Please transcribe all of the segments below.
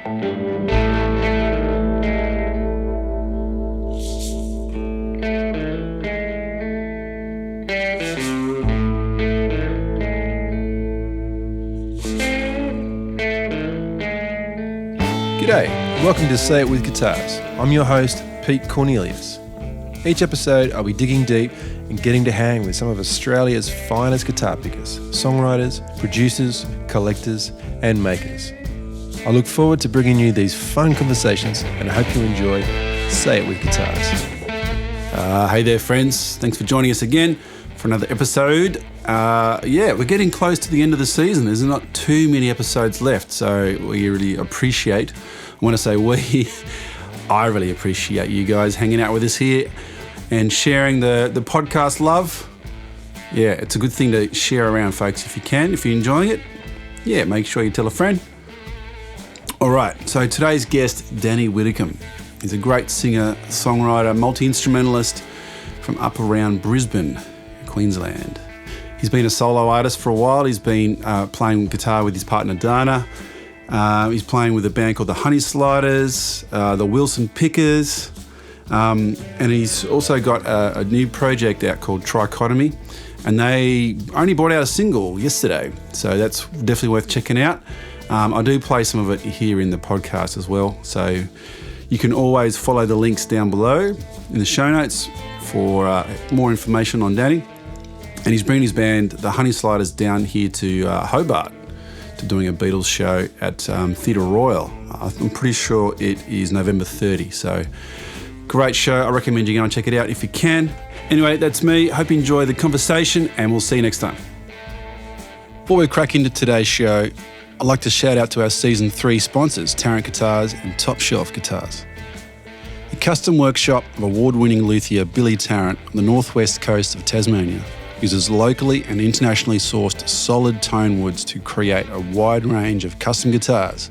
G'day, welcome to Say It With Guitars. I'm your host, Pete Cornelius. Each episode I'll be digging deep and getting to hang with some of Australia's finest guitar pickers, songwriters, producers, collectors and makers. I look forward to bringing you these fun conversations and I hope you enjoy Say It With Guitars. Hey there friends, thanks for joining us again for another episode. We're getting close to the end of the season. There's not too many episodes left, so we really appreciate, I really appreciate you guys hanging out with us here and sharing the podcast love. Yeah, it's a good thing to share around, folks, if you can. If you're enjoying it, make sure you tell a friend. All right, so today's guest, Danny Widdicombe. He's a great singer, songwriter, multi-instrumentalist from up around Brisbane, Queensland. He's been a solo artist for a while. He's been playing guitar with his partner Dana. He's playing with a band called the Honey Sliders, the Wilson Pickers, and he's also got a new project out called Trichotomy, and they only brought out a single yesterday, so that's definitely worth checking out. I do play some of it here in the podcast as well, so you can always follow the links down below in the show notes for more information on Danny. And he's bringing his band, the Honey Sliders, down here to Hobart to doing a Beatles show at Theatre Royal. I'm pretty sure it is November 30. So great show. I recommend you go and check it out if you can. Anyway, that's me. Hope you enjoy the conversation and we'll see you next time. Before we crack into today's show, I'd like to shout out to our Season 3 sponsors, Tarrant Guitars and Top Shelf Guitars. The custom workshop of award-winning luthier Billy Tarrant on the northwest coast of Tasmania uses locally and internationally sourced solid tone woods to create a wide range of custom guitars,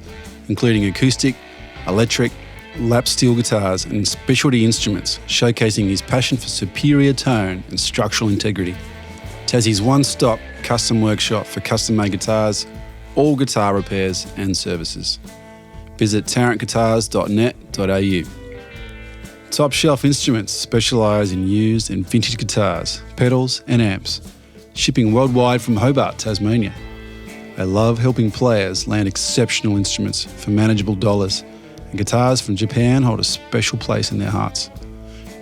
including acoustic, electric, lap steel guitars and specialty instruments, showcasing his passion for superior tone and structural integrity. Tassie's one-stop custom workshop for custom-made guitars, all guitar repairs and services. Visit tarrantguitars.net.au. Top Shelf Instruments specialise in used and vintage guitars, pedals and amps, shipping worldwide from Hobart, Tasmania. They love helping players land exceptional instruments for manageable dollars, and guitars from Japan hold a special place in their hearts.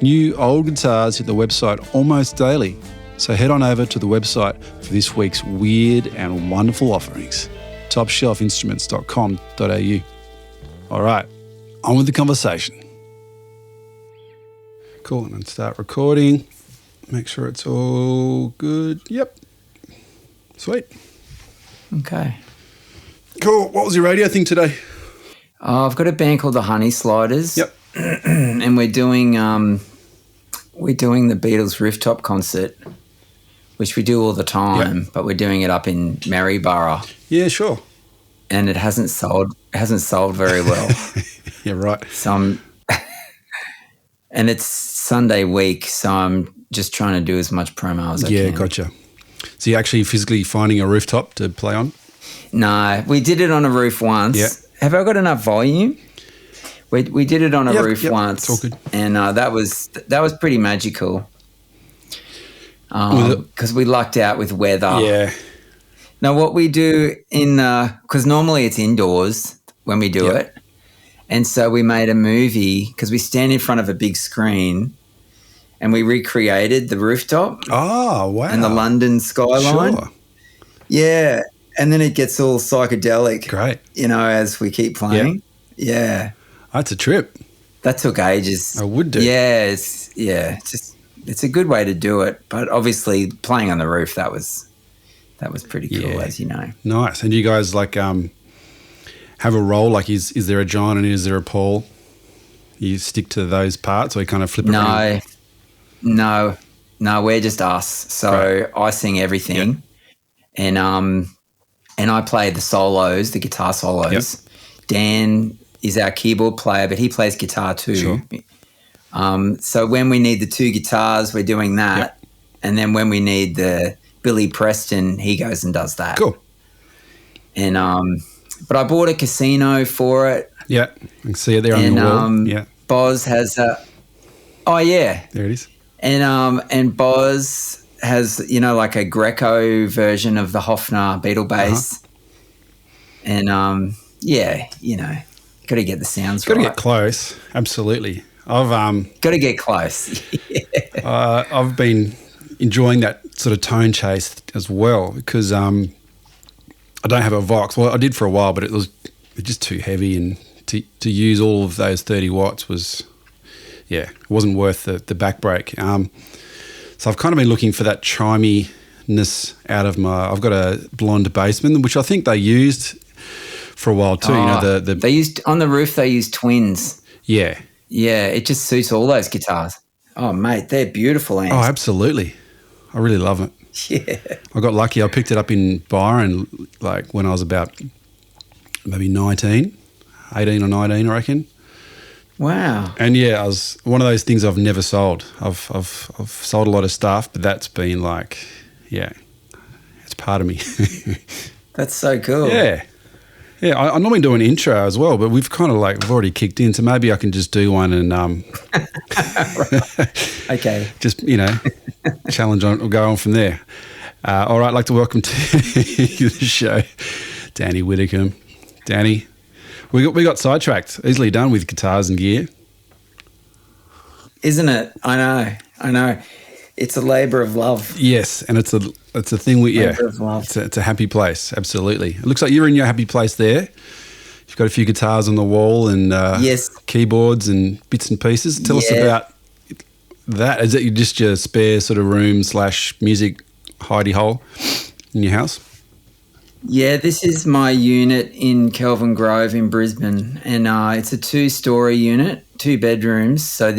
New old guitars hit the website almost daily, so head on over to the website for this week's weird and wonderful offerings, topshelfinstruments.com.au. All right, on with the conversation. Cool, and then start recording. Make sure it's all good. Yep. Sweet. Okay. Cool. What was your radio thing today? I've got a band called the Honey Sliders. Yep. And we're doing the Beatles rooftop concert, which we do all the time, but we're doing it up in Maryborough. Yeah, sure. And it hasn't sold very well. Yeah, right. So and it's Sunday week, so I'm just trying to do as much promo as I can. Yeah, gotcha. So you're actually physically finding a rooftop to play on? No, we did it on a roof once. Yeah. Have I got enough volume? We did it on a roof once. It's all good. And that was pretty magical. Because we lucked out with weather. Yeah. Now what we do because normally it's indoors when we do it. And so we made a movie because we stand in front of a big screen and we recreated the rooftop. Oh, wow. And the London skyline. Sure. Yeah. And then it gets all psychedelic. Great. As we keep playing. Yeah. That's a trip. That took ages. I would do. Yeah. It's a good way to do it. But obviously playing on the roof, that was pretty cool, as you know. Nice. And do you guys have a role? Like, is there a John and is there a Paul? You stick to those parts or you kind of flip around? No, we're just us. So I sing everything and I play the solos, the guitar solos. Yep. Dan is our keyboard player, but he plays guitar too. Sure. So when we need the two guitars, we're doing that. Yep. And then when we need the Billy Preston, he goes and does that. Cool. And but I bought a casino for it. Yeah, I can see it there on the wall. Yeah, Boz has a. Oh yeah, there it is. And Boz has, you know, like a Greco version of the Hofner Beetle bass. And yeah, you know, got to get the sounds right. Got to get close. Absolutely. I've got to get close. Yeah. I've been enjoying that sort of tone chase as well because I don't have a Vox. Well, I did for a while, but it was just too heavy, and to use all of those 30 watts was, it wasn't worth the back break. So I've kind of been looking for that chiminess out of I've got a blonde bassman, which I think they used for a while too. You know, they used on the roof. They used twins. Yeah. Yeah, it just suits all those guitars. Oh, mate, they're beautiful amps. Oh, absolutely. I really love it. Yeah. I got lucky. I picked it up in Byron like when I was about maybe 18 or 19, I reckon. Wow. And yeah, I was one of those things I've never sold. I've sold a lot of stuff, but that's been like, it's part of me. That's so cool. Yeah. Yeah, I normally do an intro as well, but we've kind of we've already kicked in, so maybe I can just do one and okay, just challenge on or go on from there. All right, I'd like to welcome to the show Danny Widdicombe. Danny, we got sidetracked, easily done with guitars and gear, isn't it? I know. It's a labour of love. Yes, and it's a thing labour of love. It's a happy place. Absolutely. It looks like you're in your happy place there. You've got a few guitars on the wall and yes, keyboards and bits and pieces. Tell us about that. Is it just your spare sort of room / music hidey hole in your house? Yeah, this is my unit in Kelvin Grove in Brisbane, and it's a 2-story unit, 2 bedrooms. So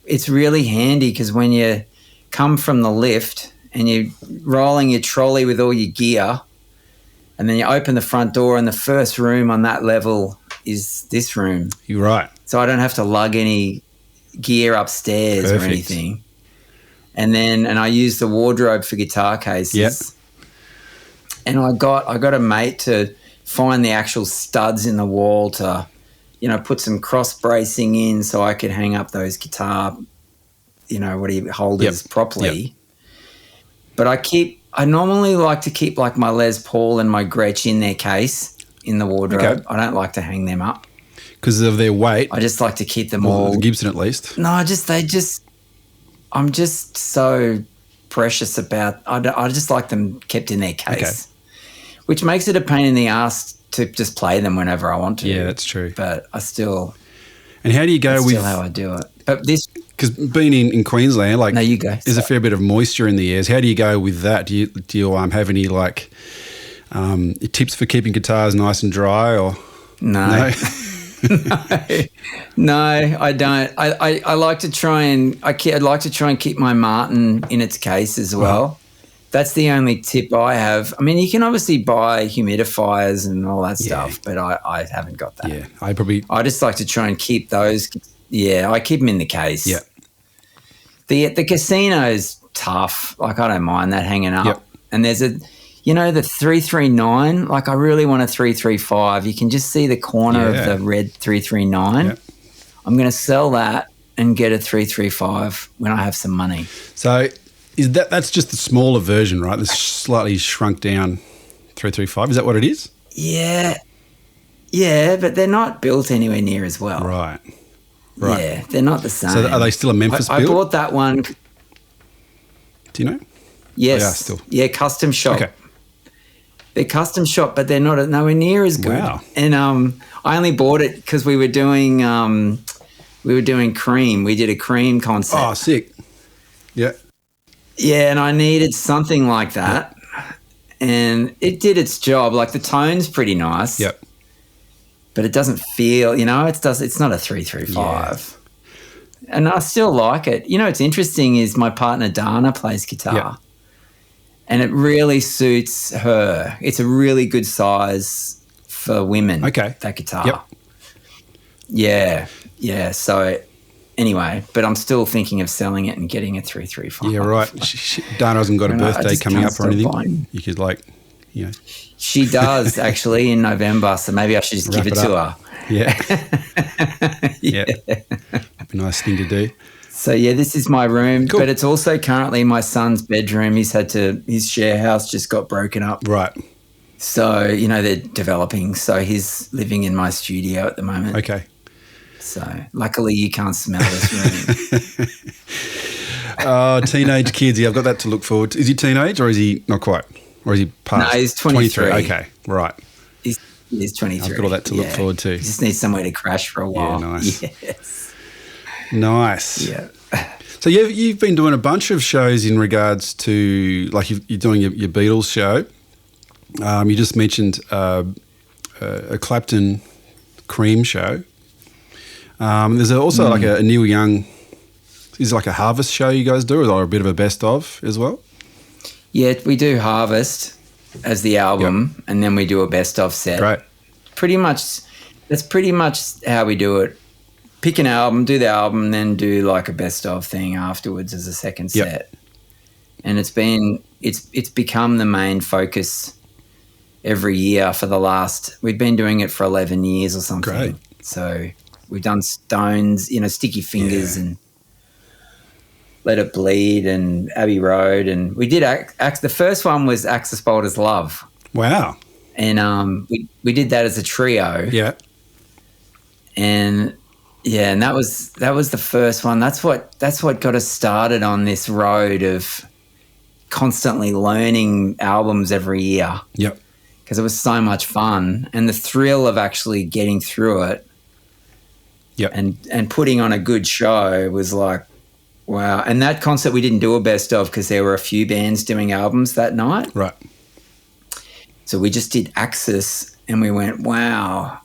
it's really handy because when you come from the lift and you're rolling your trolley with all your gear, and then you open the front door and the first room on that level is this room. You're right. So I don't have to lug any gear upstairs or anything. And I use the wardrobe for guitar cases. Yep. And I got a mate to find the actual studs in the wall to, put some cross bracing in so I could hang up those guitar, holders properly. Yep. But I normally like to keep like my Les Paul and my Gretsch in their case in the wardrobe. Okay. I don't like to hang them up. Because of their weight? I just like to keep them all. The Gibson at least? No, I'm just so precious about, I just like them kept in their case, which makes it a pain in the ass to just play them whenever I want to. Yeah, that's true. But I still. And how do you go that's with. still how I do it. But this. Because being in Queensland, no, you go. There's a fair bit of moisture in the airs. How do you go with that? Do you have any tips for keeping guitars nice and dry or? No. No, I don't. I like to try and I'd like to try and keep my Martin in its case as well. Right. That's the only tip I have. I mean, you can obviously buy humidifiers and all that stuff, but I haven't got that. Yeah, I just like to try and keep those. Yeah, I keep them in the case. Yeah. The casino's tough. Like I don't mind that hanging up. Yep. And there's the 339. Like I really want a 335. You can just see the corner of the red 339. Yep. I'm going to sell that and get a 335 when I have some money. So that's just the smaller version, right? The slightly shrunk down 335. Is that what it is? Yeah. Yeah, but they're not built anywhere near as well. Right. Yeah, they're not the same. So are they still a Memphis build? I bought that one. Do you know? Yes. They are still. Yeah, custom shop. Okay. They're custom shop, but they're nowhere near as good. Wow. And I only bought it because we were doing Cream. We did a Cream concert. Oh, sick. Yeah. Yeah, and I needed something like that. Yeah. And it did its job. Like the tone's pretty nice. Yep. But it doesn't feel, it's not a 335. Yeah. And I still like it. What's interesting is my partner Dana plays guitar. Yep. And it really suits her. It's a really good size for women. Okay. That guitar. Yep. Yeah. Yeah. So anyway, but I'm still thinking of selling it and getting a 335. Yeah, right. Dana hasn't got a birthday coming up or anything. Buying. You could She does actually in November, so maybe I should just give it to her. Yeah. Yeah. That'd be a nice thing to do. So yeah, this is my room, Cool. but it's also currently my son's bedroom. His share house just got broken up. Right. So, they're developing. So he's living in my studio at the moment. Okay. So luckily you can't smell this room. Oh, teenage kids. Yeah, I've got that to look forward to. Is he teenage or is he not quite? Or is he past? No, he's 23. Okay, right. He's 23. I've got all that to look forward to. He just needs somewhere to crash for a while. Yeah, nice. Yes. Nice. Yeah. So you've been doing a bunch of shows in regards to, like you're doing your Beatles show. You just mentioned a Clapton Cream show. There's also like a Neil Young, is it like a Harvest show you guys do, or a bit of a best of as well? Yeah, we do Harvest as the album, and then we do a best of set. Great. That's pretty much how we do it. Pick an album, do the album, then do like a best of thing afterwards as a second set. And it's become the main focus every year for we've been doing it for 11 years or something. Great. So we've done Stones, Sticky Fingers and Let It Bleed and Abbey Road, and we did the first one was Axis Boulder's Love. Wow. And we did that as a trio. Yeah. And and that was the first one. That's what got us started on this road of constantly learning albums every year. Yep. Because it was so much fun, and the thrill of actually getting through it. Yep. And putting on a good show was like, wow. And that concert we didn't do a best of because there were a few bands doing albums that night. Right. So we just did Axis, and we went, wow,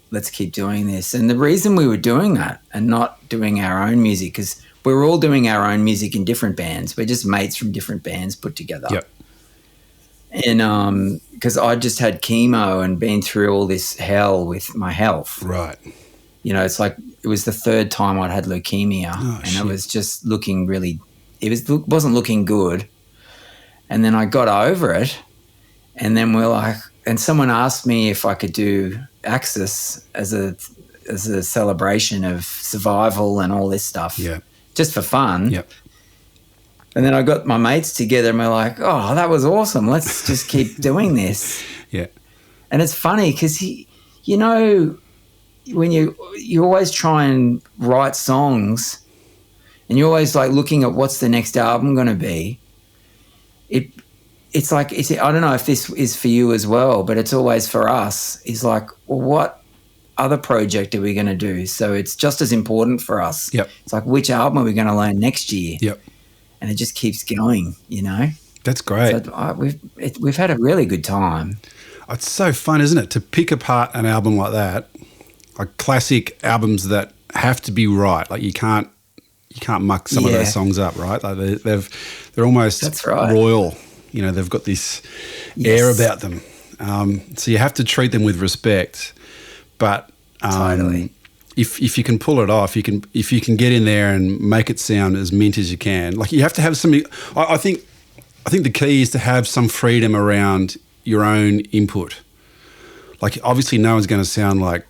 let's keep doing this. And the reason we were doing that and not doing our own music, because we were all doing our own music in different bands. We're just mates from different bands put together. Yep. And because I just had chemo and been through all this hell with my health. Right. It's like it was the third time I'd had leukemia, and it was just looking wasn't looking good. And then I got over it, and then and someone asked me if I could do Axis as a celebration of survival and all this stuff, just for fun. Yep. And then I got my mates together, and we're like, "Oh, that was awesome! Let's just keep doing this." Yeah. And it's funny because when you always try and write songs, and you're always like looking at what's the next album going to be. It's like I don't know if this is for you as well, but it's always for us. Is like, well, what other project are we going to do? So it's just as important for us. Yep. It's like, which album are we going to learn next year? Yep. And it just keeps going. That's great. So we've had a really good time. It's so fun, isn't it, to pick apart an album like that, like classic albums that have to be right. Like you can't muck some of those songs up, right? Like they're almost That's right. royal. They've got this air about them. So you have to treat them with respect. But Totally. If you can pull it off, if you can get in there and make it sound as mint as you can. Like you have to have something. I think the key is to have some freedom around your own input. Like obviously no one's going to sound like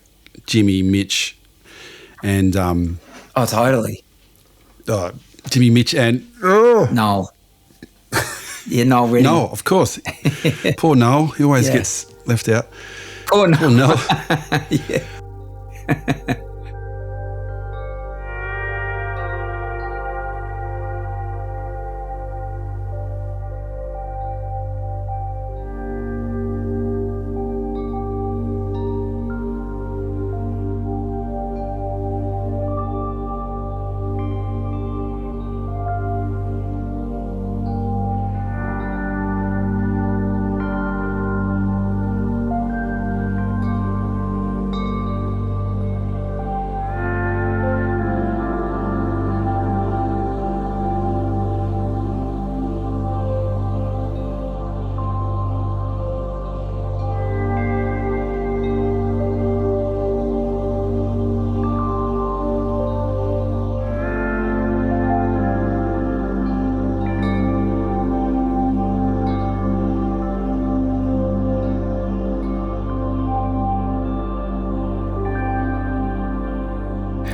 Jimmy, Mitch, and Oh, totally. Jimmy, Mitch, and Noel. Yeah, Noel really. Noel, of course. Poor Noel, he always gets left out. Poor Noel. Poor Noel. Yeah.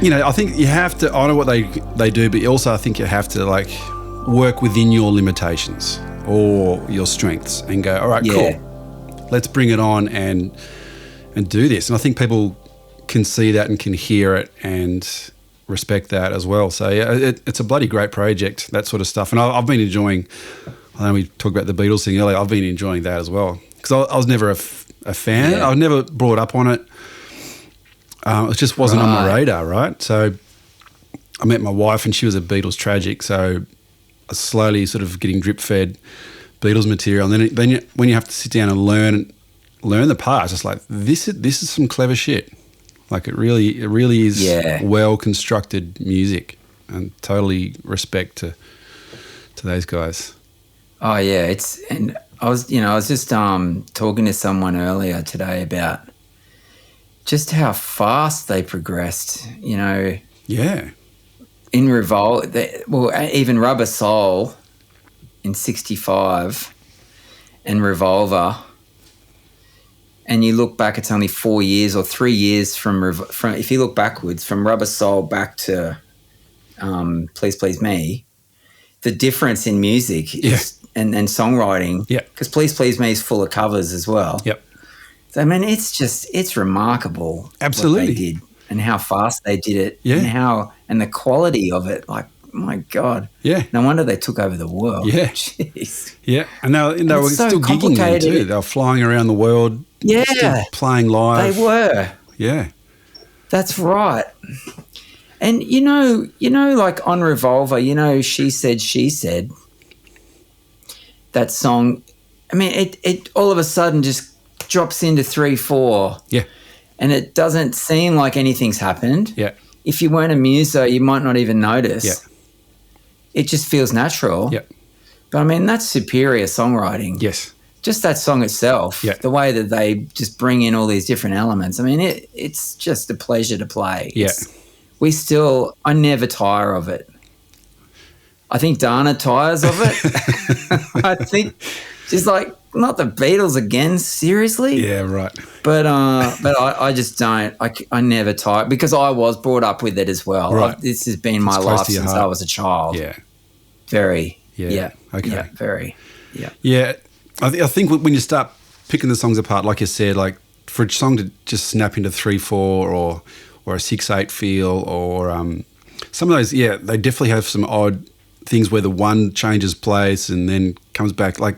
you know, I think you have to honour what they do, but also I think you have to like work within your limitations or your strengths and go, all right, cool, let's bring it on and do this. And I think people can see that and can hear it and respect that as well. So yeah, it's a bloody great project, that sort of stuff. And I've been enjoying, I know we talked about the Beatles thing earlier, I've been enjoying that as well. Because I was never a fan. Yeah. I was never brought up on it. It just wasn't on my radar, right? So I met my wife and she was a Beatles tragic. So I was slowly sort of getting drip-fed Beatles material. And then when you have to sit down and learn the parts, it's like, this is some clever shit. Like it really is well-constructed music, and totally respect to those guys. Oh, yeah. And I was just talking to someone earlier today about just how fast they progressed, you know. Yeah. In Revolt, even Rubber Soul in 65 and Revolver, and you look back, it's only 4 years or 3 years from if you look backwards, from Rubber Soul back to Please Please Me, the difference in music is, and songwriting, because Please Please Me is full of covers as well. Yep. So, I mean, it's remarkable. Absolutely. What they did and how fast they did it, and the quality of it. Like, my God. Yeah. No wonder they took over the world. Yeah. Jeez. Yeah. And they were so still gigging there too. They were flying around the world. Yeah. Still playing live. They were. Yeah. That's right. And you know, like on Revolver, you know, She Said, that song, I mean, it all of a sudden just drops into 3/4. Yeah. And it doesn't seem like anything's happened. Yeah. If you weren't a muso, you might not even notice. Yeah. It just feels natural. Yeah. But I mean, that's superior songwriting. Yes. Just that song itself, the way that they just bring in all these different elements. I mean, it's just a pleasure to play. Yeah. I never tire of it. I think Dana tires of it. I think she's like, not the Beatles again, seriously. Yeah, right. But I just don't. I never tire because I was brought up with it as well. Right. This has been my life since I was a child. Yeah. Very. Yeah. Okay. Yeah, very. Yeah. Yeah. I think when you start picking the songs apart, like you said, like for a song to just snap into 3/4 or a 6/8 feel, or some of those, they definitely have some odd things where the one changes place and then comes back. Like,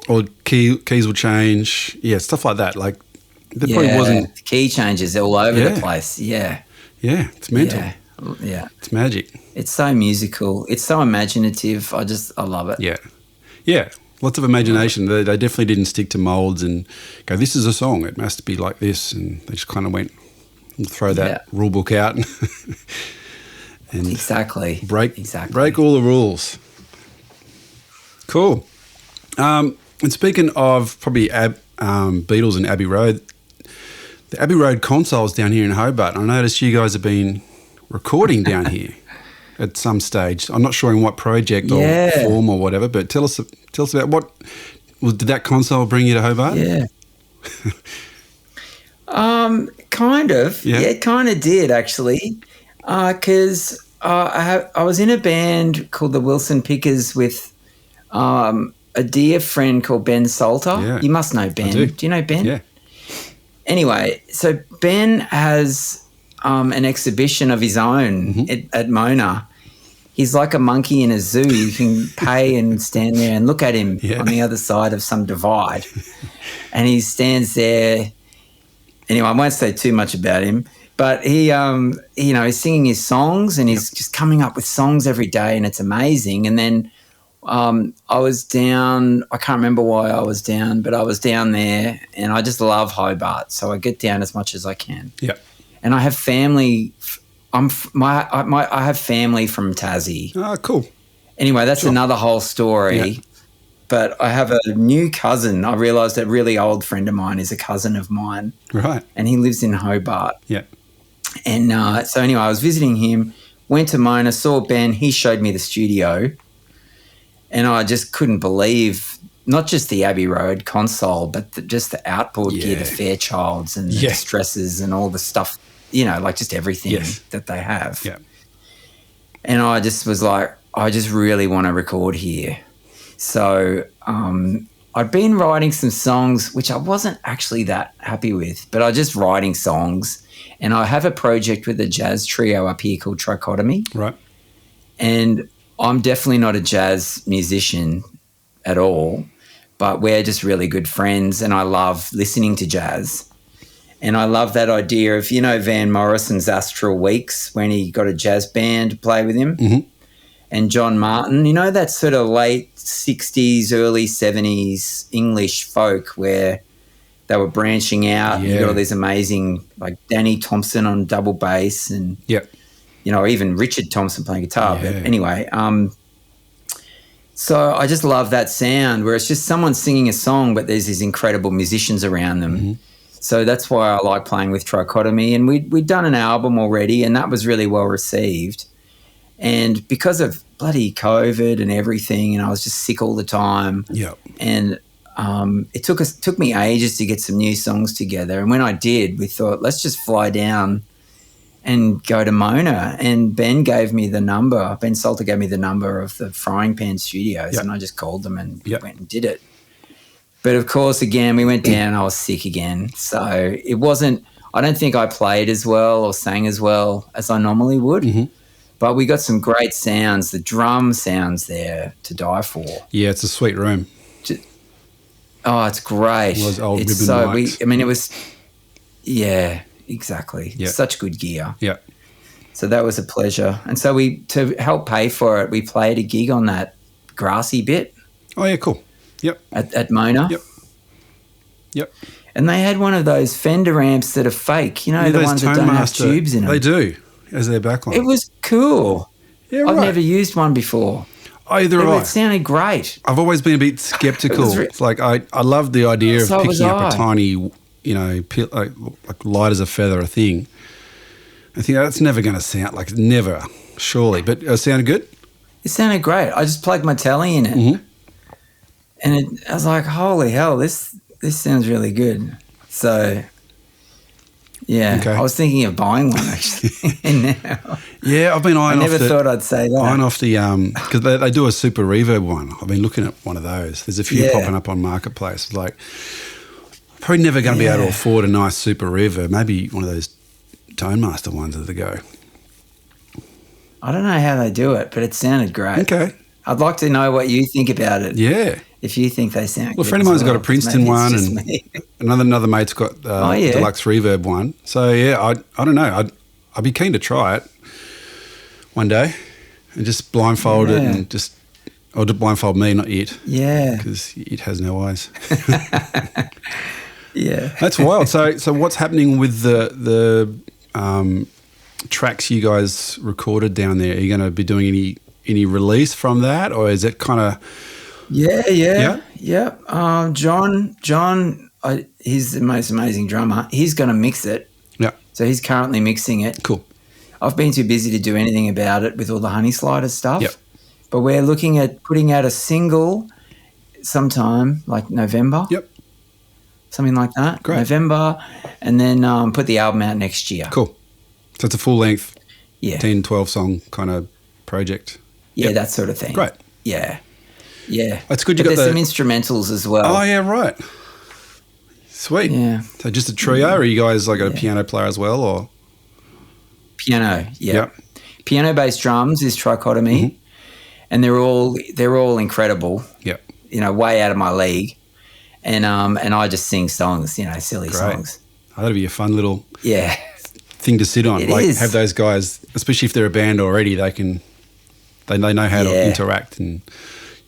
or keys will change, stuff like that. Like, there probably wasn't key changes all over the place. Yeah, it's mental. Yeah, it's magic. It's so musical. It's so imaginative. I love it. Yeah, lots of imagination. They definitely didn't stick to molds and go, this is a song, it must be like this. And they just kind of went, we'll throw that rule book out and exactly break all the rules. Cool. And speaking of probably Beatles and Abbey Road, the Abbey Road console's down here in Hobart. I noticed you guys have been recording down here at some stage. I'm not sure in what project or form or whatever, but tell us about did that console bring you to Hobart? Yeah. Kind of. Yeah, it kind of did actually, because I was in a band called the Wilson Pickers with a dear friend called Ben Salter. Yeah. You must know Ben. Do you know Ben? Yeah. Anyway, so Ben has an exhibition of his own at Mona. He's like a monkey in a zoo. You can pay and stand there and look at him on the other side of some divide. And he stands there. Anyway, I won't say too much about him, but he, he's singing his songs and he's just coming up with songs every day, and it's amazing. And then I was down, I can't remember why I was down, but I was down there, and I just love Hobart, so I get down as much as I can. Yeah. And I have family. I have family from Tassie. Oh, cool. Anyway, that's another whole story. Yeah. But I have a new cousin. I realised a really old friend of mine is a cousin of mine. Right. And he lives in Hobart. Yeah. And so anyway, I was visiting him, went to Mona, saw Ben. He showed me the studio. And I just couldn't believe not just the Abbey Road console, but just the outboard gear, the Fairchilds and the Distresses and all the stuff like just everything Yes. that they have. Yeah. And I just was like, I just really want to record here. So I'd been writing some songs, which I wasn't actually that happy with, but I was just writing songs. And I have a project with a jazz trio up here called Trichotomy. Right. And I'm definitely not a jazz musician at all, but we're just really good friends, and I love listening to jazz. And I love that idea of, Van Morrison's Astral Weeks, when he got a jazz band to play with him. Mm-hmm. And John Martin, that sort of late 60s, early 70s English folk where they were branching out. Yeah. You got all these amazing, like Danny Thompson on double bass and, even Richard Thompson playing guitar. Yeah. But anyway, so I just love that sound where it's just someone singing a song, but there's these incredible musicians around them. Mm-hmm. So that's why I like playing with Trichotomy. And we'd done an album already, and that was really well received. And because of bloody COVID and everything, and I was just sick all the time. Yeah. And it took me ages to get some new songs together. And when I did, we thought, let's just fly down and go to Mona. And Ben gave me the number. Ben Salter gave me the number of the Frying Pan Studios, and I just called them and went and did it. But of course, again, we went down and I was sick again. So it wasn't, I don't think I played as well or sang as well as I normally would. Mm-hmm. But we got some great sounds. The drum sounds there to die for. Yeah, it's a sweet room. Oh, it's great. Those old it's ribbon so mics. it was, yeah, exactly. Yeah. Such good gear. Yeah. So that was a pleasure. And so to help pay for it, we played a gig on that grassy bit. Oh, yeah, cool. Yep. At Mona. Yep. And they had one of those Fender amps that are fake, the those ones that don't have Tonemaster, tubes in them. They do, as their backline. It was cool. Yeah, I've right. never used one before. Either It I. sounded great. I've always been a bit skeptical. It was It's like I love the idea of So was picking up I. a tiny, like light as a feather a I think that's never going to sound like never, surely. But it sounded good. It sounded great. I just plugged my telly in it. Mm-hmm. And I was like, holy hell, this sounds really good. So, yeah, Okay. I was thinking of buying one actually now. Yeah, I've been I eyeing off never thought I'd say that. eyeing off the because they do a super reverb one. I've been looking at one of those. There's a few Yeah. popping up on Marketplace. It's like probably never going to be able to afford a nice super reverb. Maybe one of those Tonemaster ones are the go. I don't know how they do it, but it sounded great. Okay. I'd like to know what you think about it. Yeah. If you think they sound Well, a good friend of as mine's got a well, Princeton maybe it's one, just and me. another mate's got yeah. deluxe reverb one. So yeah, I don't know. I'd be keen to try it one day and just blindfold it Yeah. and or to blindfold me, not it, Yeah. because it has no eyes. Yeah. That's wild. So what's happening with the tracks you guys recorded down there? Are you going to be doing any release from that, or is it kind of? Yeah. John, he's the most amazing drummer. He's going to mix it. Yeah. So he's currently mixing it. Cool. I've been too busy to do anything about it with all the Honey Slider stuff. Yep. But we're looking at putting out a single sometime, like November. Yep. Something like that. Great. November. And then put the album out next year. Cool. So it's a full length, Yeah. 10, 12 song kind of project. Yeah, Yep. that sort of thing. Great. Yeah. Yeah. That's good you But got there's the- some instrumentals as well. Oh yeah, right. Sweet. Yeah. So just a trio, or are you guys like a piano player as well, or? Piano, yeah. Yep. Piano based drums is Trichotomy. Mm-hmm. And they're all incredible. Yep. Way out of my league. And I just sing songs, silly Great. songs. Oh, that'd be a fun little Yeah. thing to sit on. It like is. have those guys, especially if they're a band already, they know how to Yeah. interact, and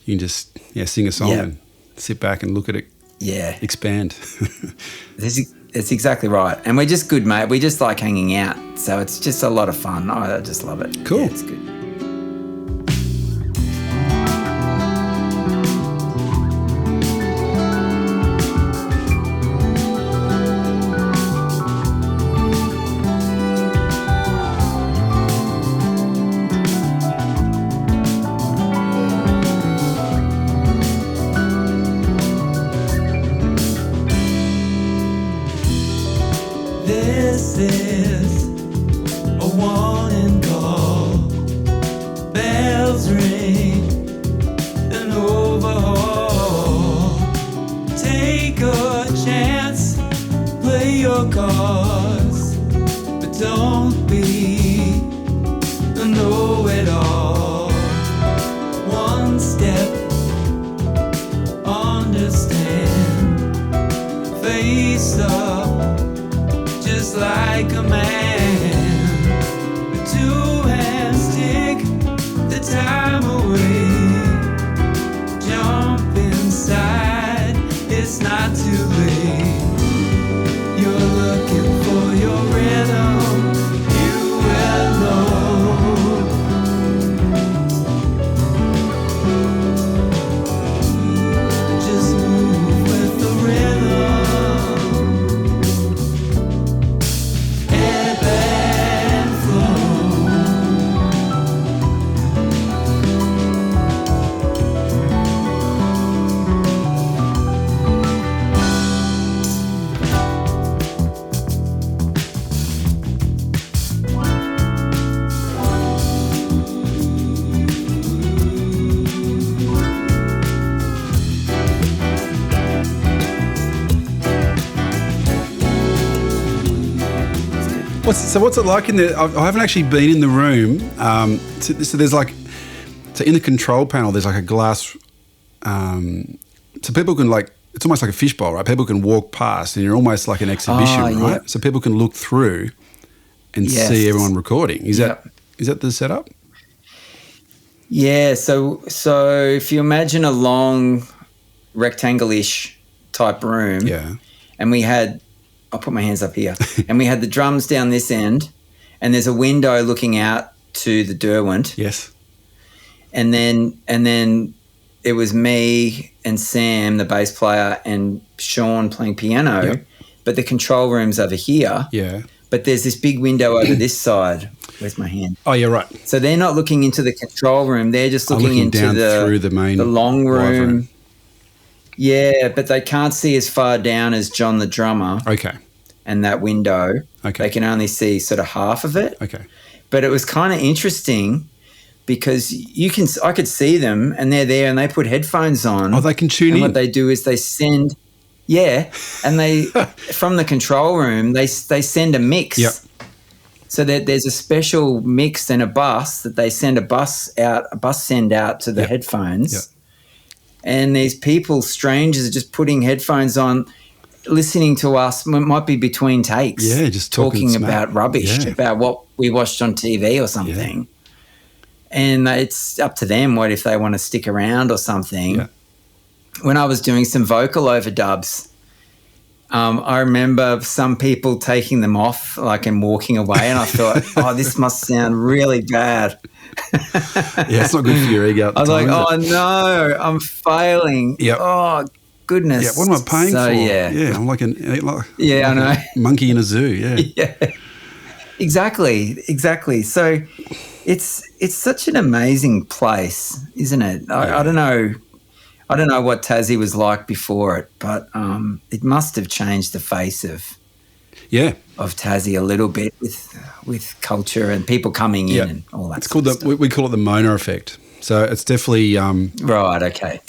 you can just sing a song Yeah. and sit back and look at it Yeah. expand. It's exactly right. And we're just good, mate. We just like hanging out. So it's just a lot of fun. I just love it. Cool. Yeah, it's good. This is take a chance, play your cards, but don't be a know-it-all. One step, understand, face up, just like a man. Two hands take the time away. Jump inside, it's not too late. You're looking for your rhythm, you will know. Just move with the rhythm, ebb and flow. What's it like in there? I haven't actually been in the room. So there's like, so in the control panel, there's like a glass. So people can like, it's almost like a fishbowl, right? People can walk past, and you're almost like an exhibition, right? So people can look through and see everyone recording. Is that the setup? Yeah. So if you imagine a long rectangle-ish type room, and we had, I'll put my hands up here, and we had the drums down this end, and there's a window looking out to the Derwent. Yes. And then it was me and Sam, the bass player, and Sean playing piano. Yep. But the control room's over here. Yeah. But there's this big window over this side. Where's my hand? Oh, yeah, right. So they're not looking into the control room. They're just looking into down through the main long live room. Yeah, but they can't see as far down as John the drummer. Okay. And that window. Okay. They can only see sort of half of it. Okay. But it was kind of interesting because I could see them, and they're there, and they put headphones on. Oh, they can tune in. And what they do is they send, and they from the control room they send a mix. Yep. So that there's a special mix and a bus that they send a bus send out to the headphones. Yep. And these people, strangers, are just putting headphones on, listening to us. It might be between takes. Yeah, just talking about rubbish, about what we watched on TV or something. Yeah. And it's up to them what if they want to stick around or something. Yeah. When I was doing some vocal overdubs, I remember some people taking them off, like, and walking away, and I thought, oh, this must sound really bad. Yeah, it's not good for your ego. I was like, oh no, I'm failing. Yep. Oh goodness. Yeah, what am I paying for? Yeah, I'm like I know. Monkey in a zoo. Yeah. Yeah. Exactly. So it's such an amazing place, isn't it? I don't know what Tassie was like before it, but it must have changed the face of Tassie a little bit with culture and people coming in and all that. It's called we call it the Mona effect. So it's definitely right. Okay.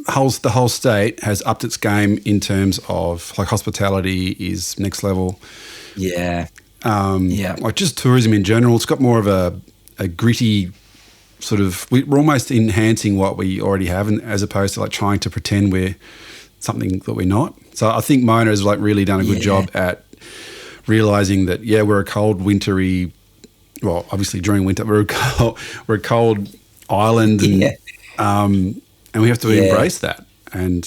The whole state has upped its game in terms of, like, hospitality is next level. Yeah. Like just tourism in general. It's got more of a gritty sort of. We're almost enhancing what we already have, and as opposed to like trying to pretend we're something that we're not. So I think Mona has like really done a good job at realizing that we're a cold, wintry. Well, obviously during winter we're a cold island, and we have to embrace that. And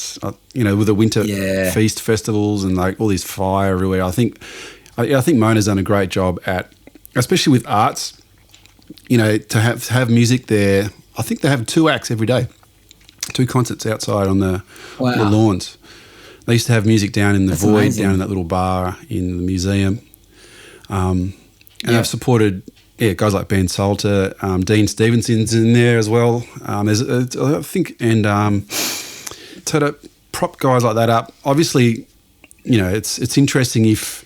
with the winter feast festivals and like all this fire everywhere, I think Mona's done a great job at, especially with arts. To have music there. I think they have 2 acts every day, 2 concerts outside on the lawns. They used to have music down in the void, amazing. Down in that little bar in the museum. And I've supported guys like Ben Salter, Dean Stevenson's in there as well. There's I think, and to prop guys like that up. Obviously, it's interesting if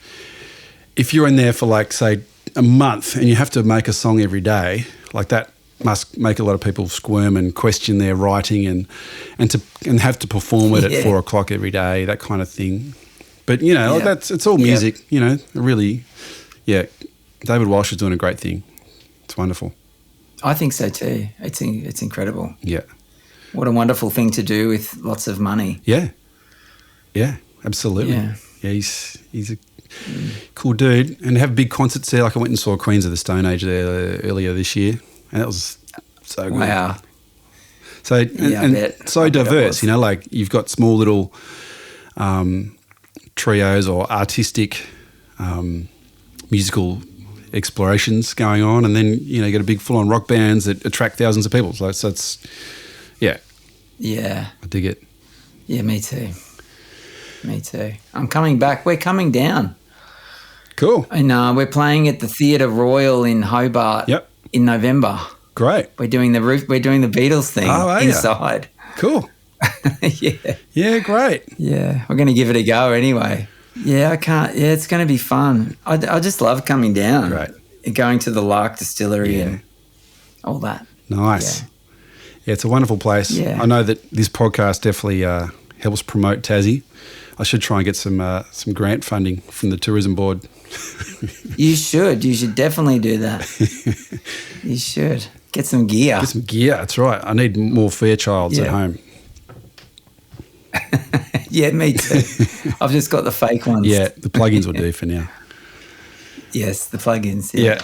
you're in there for like say a month and you have to make a song every day like that. must make a lot of people squirm and question their writing and have to perform it at 4 o'clock every day, that kind of thing. But it's all music. Really, David Walsh is doing a great thing. It's wonderful. I think so too. It's incredible. Yeah. What a wonderful thing to do with lots of money. Yeah. Yeah, absolutely. Yeah. Yeah, he's a cool dude. And have big concerts there. Like I went and saw Queens of the Stone Age there earlier this year. And that was so good. Wow. So, and so diverse, like you've got small little trios or artistic musical explorations going on. And then, you get a big full-on rock bands that attract thousands of people. So it's, yeah. Yeah. I dig it. Yeah, me too. Me too. I'm coming back. We're coming down. Cool. And we're playing at the Theatre Royal in Hobart in November. Great. We're doing the Beatles thing inside. Cool. Yeah. Yeah, great. Yeah. We're going to give it a go anyway. Yeah, I can't. Yeah, it's going to be fun. I just love coming down. Great. Going to the Lark Distillery and all that. Nice. Yeah, it's a wonderful place. Yeah. I know that this podcast definitely helps promote Tassie. I should try and get some grant funding from the tourism board. You should. You should definitely do that. You should. Get some gear. Get some gear, that's right. I need more Fairchilds at home. Yeah, me too. I've just got the fake ones. Yeah, the plugins will do for now. Yes, the plugins. Yeah.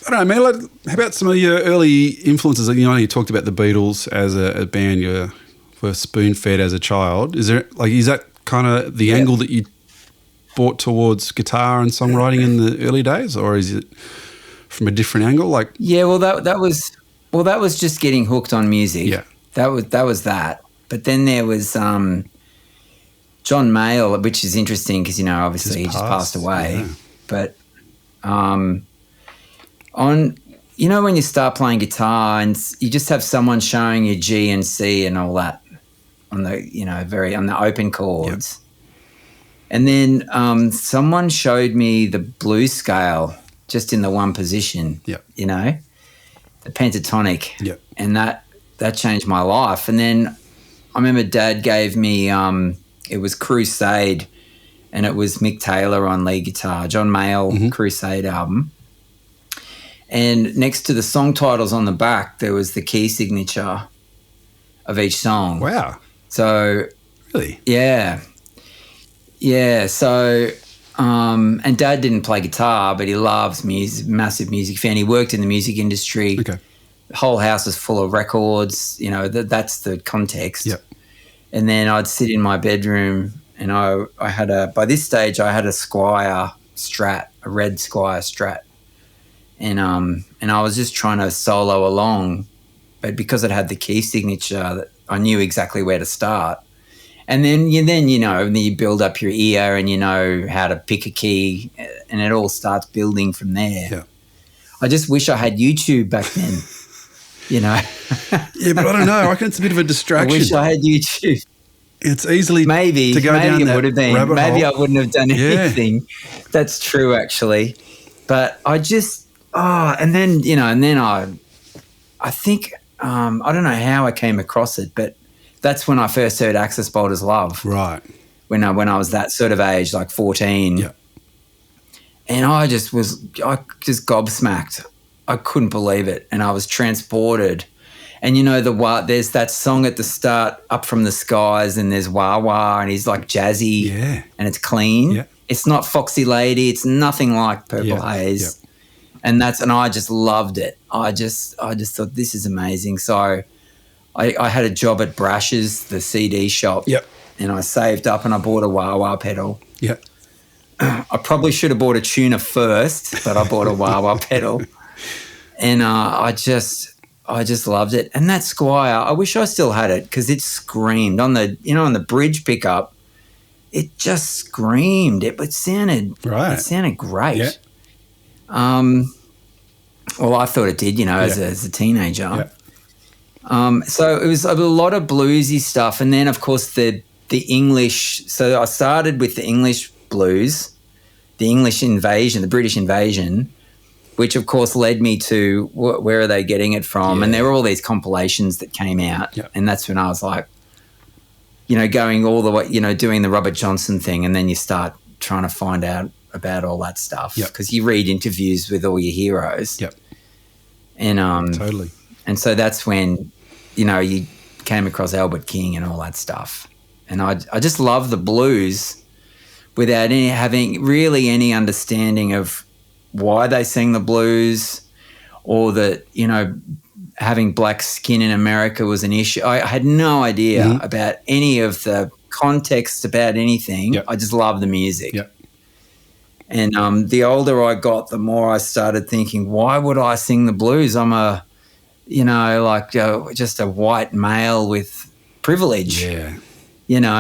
I don't know, man. How about some of your early influences? You talked about the Beatles as a band you were spoon-fed as a child. Is that kind of the angle that you brought towards guitar and songwriting in the early days, or is it from a different angle? That was just getting hooked on music. Yeah, that was that. But then there was John Mayall, which is interesting because obviously he just passed away. Yeah. But when you start playing guitar and you just have someone showing you G and C and all that on the on the open chords. Yep. And then someone showed me the blues scale just in the one position. Yep. The pentatonic. Yep. And that changed my life. And then I remember Dad gave me it was Crusade, and it was Mick Taylor on lead guitar, John Mayall Crusade album. And next to the song titles on the back, there was the key signature of each song. Wow. So really? Yeah. Yeah. So and Dad didn't play guitar, but he loves music, massive music fan. He worked in the music industry. Okay. The whole house is full of records, that's the context. Yep. And then I'd sit in my bedroom and I had by this stage I had a Squier Strat, a red Squier Strat. And I was just trying to solo along, but because it had the key signature, I knew exactly where to start. And then you build up your ear and you know how to pick a key, and it all starts building from there. Yeah. I just wish I had YouTube back then. Yeah, but I don't know. I reckon it's a bit of a distraction. I wish I had YouTube. It's easily maybe to go down it that would have been. rabbit Maybe hole. I wouldn't have done anything. That's true, actually. But I just and then I think I don't know how I came across it, but that's when I first heard Axis Boulder's Love. Right. When I was that sort of age, like 14. Yeah. And I just gobsmacked. I couldn't believe it, and I was transported. And there's that song at the start, Up From the Skies, and there's Wah Wah, and he's like jazzy, and it's clean. Yeah. It's not Foxy Lady. It's nothing like Purple Haze. Yeah. And I just loved it. I just thought, this is amazing. So I had a job at Brash's, the CD shop. Yep. And I saved up and I bought a wah wah pedal. Yeah. I probably should have bought a tuner first, but I bought a wah wah pedal. And I just loved it. And that Squier, I wish I still had it because it screamed on the bridge pickup. It just screamed. It sounded great. Yeah. Well, I thought it did, as a teenager. Yeah. So it was a lot of bluesy stuff, and then of course the English. So I started with the English blues, the English invasion, the British invasion, which of course led me to where are they getting it from? And there were all these compilations that came out, and that's when I was like, going all the way, doing the Robert Johnson thing, and then you start trying to find out about all that stuff because you read interviews with all your heroes. Yep. And Totally. And so that's when, you came across Albert King and all that stuff. And I just love the blues without having really any understanding of why they sing the blues, or that, having black skin in America was an issue. I had no idea about any of the context about anything. Yep. I just love the music. Yep. And the older I got, the more I started thinking, why would I sing the blues? I'm just a white male with privilege. Yeah.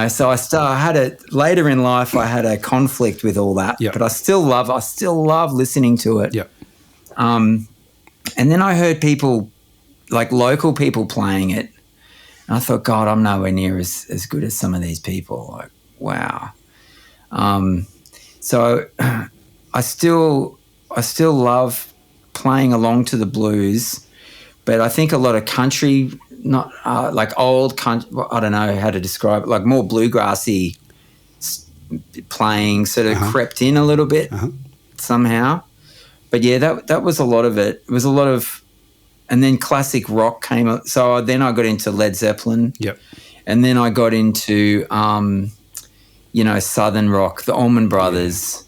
So I had later in life, I had a conflict with all that, but I still love listening to it. Yep. And then I heard people, like local people, playing it, and I thought, God, I'm nowhere near as good as some of these people. Like, wow. So I still love playing along to the blues, but I think a lot of country, not like old country, I don't know how to describe it, like more bluegrassy playing sort of crept in a little bit somehow. But yeah, that was a lot of it. It was a lot of, and then classic rock came up. So then I got into Led Zeppelin. Yep. And then I got into, Southern rock, the Allman Brothers.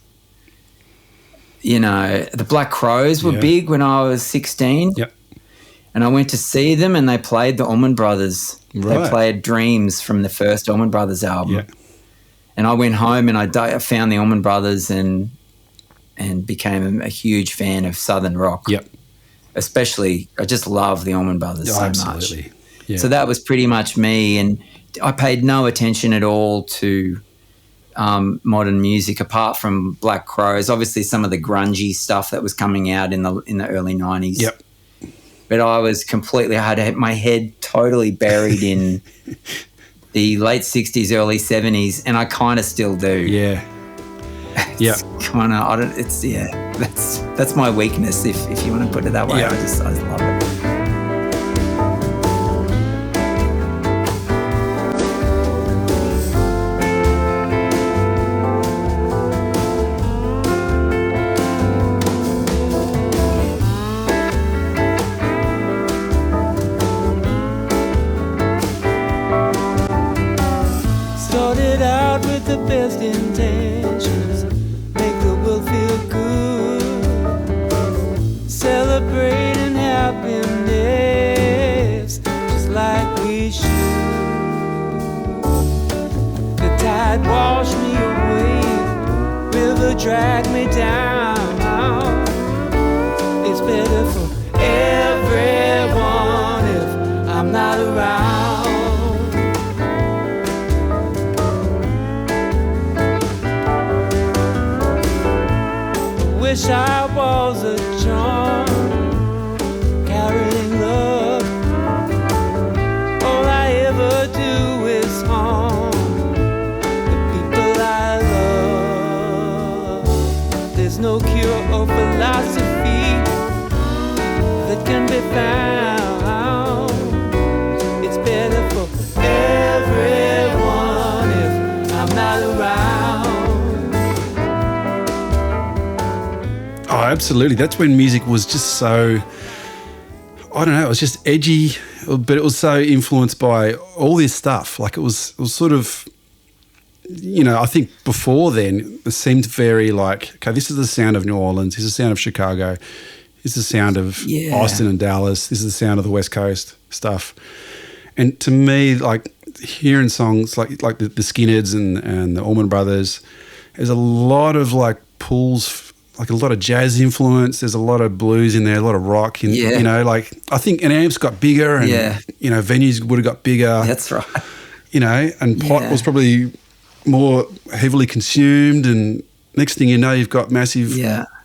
The Black Crowes were big when I was 16. Yep. And I went to see them, and they played the Allman Brothers. Right. They played Dreams from the first Allman Brothers album. Yeah. And I went home and I found the Allman Brothers and became a huge fan of Southern rock. Yep. Especially, I just love the Allman Brothers so absolutely. much. Yeah. So that was pretty much me, and I paid no attention at all to modern music apart from Black Crowes. Obviously, some of the grungy stuff that was coming out in the early 90s. Yep. But I was I had my head totally buried in the late 60s, early 70s, and I kind of still do. Yeah. Yeah. That's my weakness, if you want to put it that way. Yeah. I just love it. Started out with the best intentions, make the world feel good, celebrating happiness just like we should. The tide washed me away, river dragged me down. It's better for everyone if I'm not around. Wish I was a charm, carrying love. All I ever do is harm the people I love. There's no cure or philosophy that can be found. It's better for everyone if I'm not around. Oh, absolutely. That's when music was just so, I don't know, it was just edgy, but it was so influenced by all this stuff. Like it was sort of, I think before then it seemed very like, okay, this is the sound of New Orleans, this is the sound of Chicago, this is the sound of Austin and Dallas, this is the sound of the West Coast stuff. And to me, like hearing songs like the Skinheads and the Allman Brothers, there's a lot of like pulls, like a lot of jazz influence. There's a lot of blues in there, a lot of rock. And, like I think an amps got bigger and, venues would have got bigger. That's right. And pot was probably more heavily consumed. And next thing you know, you've got massive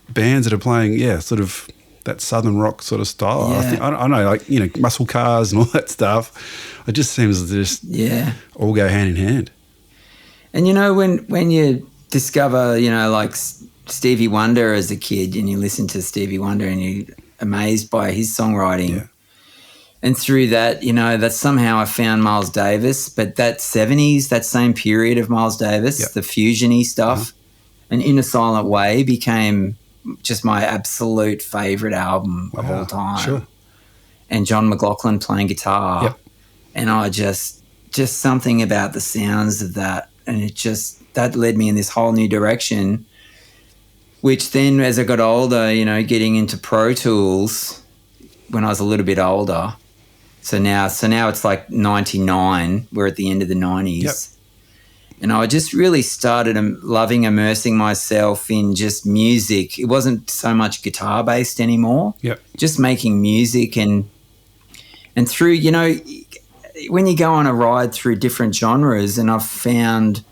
bands that are playing, sort of that Southern rock sort of style. Yeah. I don't know, like, muscle cars and all that stuff. It just seems to just all go hand in hand. And, when you discover, like Stevie Wonder as a kid, and you listen to Stevie Wonder and you're amazed by his songwriting. Yeah. And through that, that somehow I found Miles Davis, but that 70s, that same period of Miles Davis, the fusion-y stuff, and In a Silent Way became just my absolute favourite album of all time. Sure. And John McLaughlin playing guitar. Yep. And I just something about the sounds of that, and that led me in this whole new direction, which then as I got older, getting into Pro Tools when I was a little bit older. So now it's like 99. We're at the end of the 90s. Yep. And I just really started loving immersing myself in just music. It wasn't so much guitar-based anymore. Yep. Just making music and through, when you go on a ride through different genres, and I've found,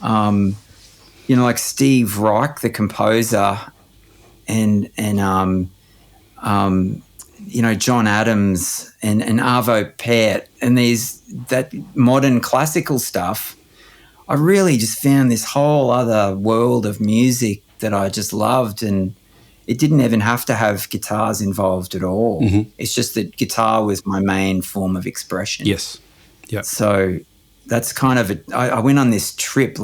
like Steve Reich, the composer, and John Adams and Arvo Pärt and that modern classical stuff, I really just found this whole other world of music that I just loved, and it didn't even have to have guitars involved at all. Mm-hmm. It's just that guitar was my main form of expression. Yes. Yeah. So that's kind of I went on this trip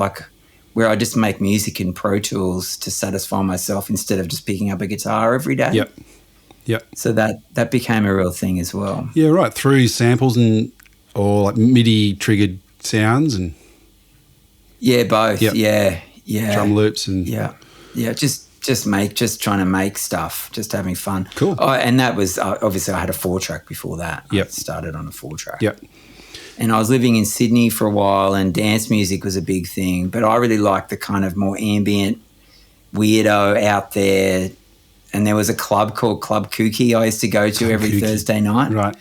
where I just make music in Pro Tools to satisfy myself instead of just picking up a guitar every day. Yep. Yep. So that became a real thing as well. Yeah, right. Through samples or like MIDI triggered sounds and yeah, both. Yep. Yeah. Drum loops and yeah. Just trying to make stuff, just having fun. Cool. Oh, and that was obviously I had a 4-track before that. Yep. I started on a 4-track. Yep. And I was living in Sydney for a while, and dance music was a big thing. But I really liked the kind of more ambient, weirdo out there. And there was a club called Club Kooky I used to go to every Thursday night. Right.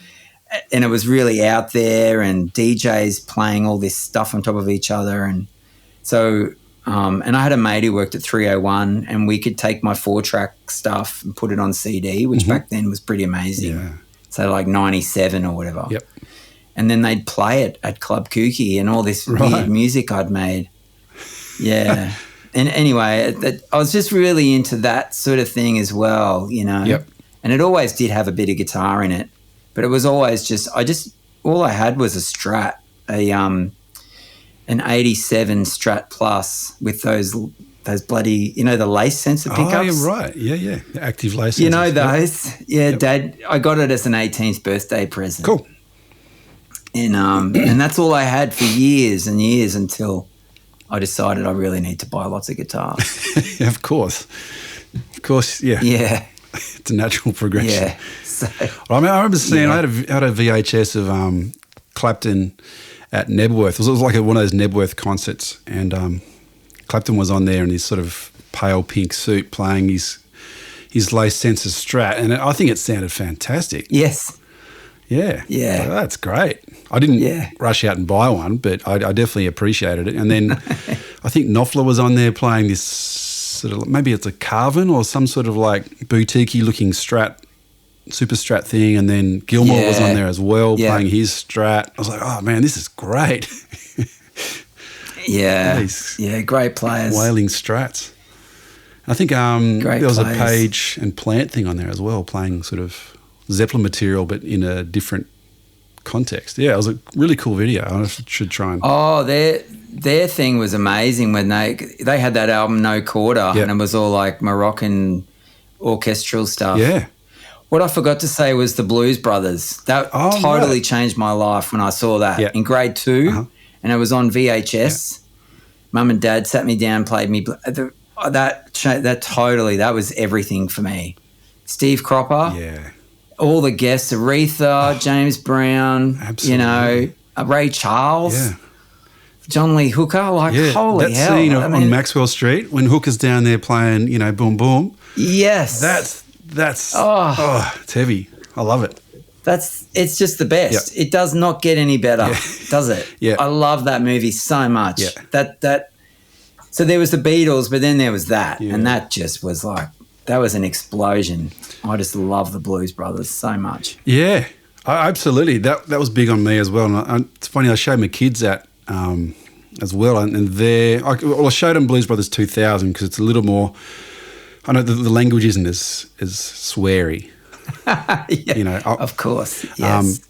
And it was really out there, and DJs playing all this stuff on top of each other. And so, and I had a mate who worked at 301, and we could take my 4-track stuff and put it on CD, which back then was pretty amazing. Yeah. So like 97 or whatever. Yep. And then they'd play it at Club Kooky and all this weird music I'd made. Yeah. And anyway, I was just really into that sort of thing as well, Yep. And it always did have a bit of guitar in it, but it was always all I had was a Strat, an 87 Strat Plus with those bloody, the lace sensor pickups. Oh, you're right. Yeah. The active lace sensors. Those? Yep. Yeah, yep. Dad, I got it as an 18th birthday present. Cool. And that's all I had for years and years until I decided I really need to buy lots of guitars. Yeah, of course, yeah. Yeah. It's a natural progression. Yeah. So, I remember seeing, I had a VHS of Clapton at Nebworth. It was like one of those Nebworth concerts, and Clapton was on there in his sort of pale pink suit playing his lace sensor Strat, and I think it sounded fantastic. yes. Yeah. Yeah. So that's great. I didn't rush out and buy one, but I definitely appreciated it. And then I think Knopfler was on there playing this sort of, maybe it's a Carvin or some sort of like boutique-y looking Strat, super Strat thing. And then Gilmore was on there as well playing his Strat. I was like, oh man, this is great. Yeah. Great players. Wailing Strats. I think there was a Page and Plant thing on there as well, playing sort of Zeppelin material, but in a different context. Yeah, it was a really cool video. I should try and... Oh, their thing was amazing when they had that album No Quarter, and it was all like Moroccan orchestral stuff. Yeah. What I forgot to say was the Blues Brothers. That totally changed my life when I saw that in grade 2, and it was on VHS. Mum and Dad sat me down, played me... That was everything for me. Steve Cropper. Yeah. All the guests, Aretha, James Brown, absolutely. Ray Charles, John Lee Hooker, holy hell. That scene on Maxwell Street when Hooker's down there playing, Boom Boom. Yes. That's it's heavy. I love it. It's just the best. It does not get any better, does it? Yeah. I love that movie so much. Yeah. So there was the Beatles, but then there was that, and that just was like, that was an explosion. I just love the Blues Brothers so much. Yeah, absolutely. That was big on me as well. And it's funny, I showed my kids that as well. And I showed them Blues Brothers 2000 because it's a little more I know the language isn't as sweary. Yeah, You know, of course. Yes.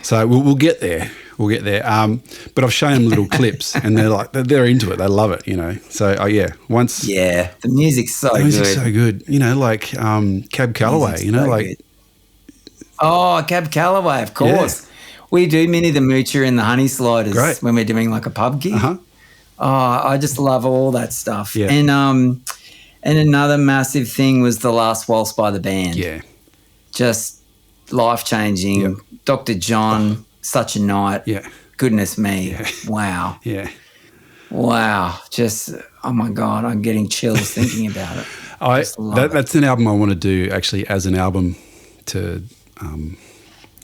So we'll get there. We'll get there. But I've shown them little clips, and they're into it. They love it. You know. So once. Yeah, the music's so good. The music's so good. You know, like Cab Calloway. You know, so like. Good. Oh, Cab Calloway, of course. Yeah. We do Minnie the Moocher and the Honey Sliders Great. when we're doing like a pub gig. Uh-huh. Oh, I just love all that stuff. Yeah. And another massive thing was The Last Waltz by the band. Yeah. Just life-changing. Yep. Dr. John, Such a Night. Yeah. Goodness me. Yeah. Wow. Yeah. Wow. Just, oh my God, I'm getting chills thinking about it. That's an album I want to do actually as an album to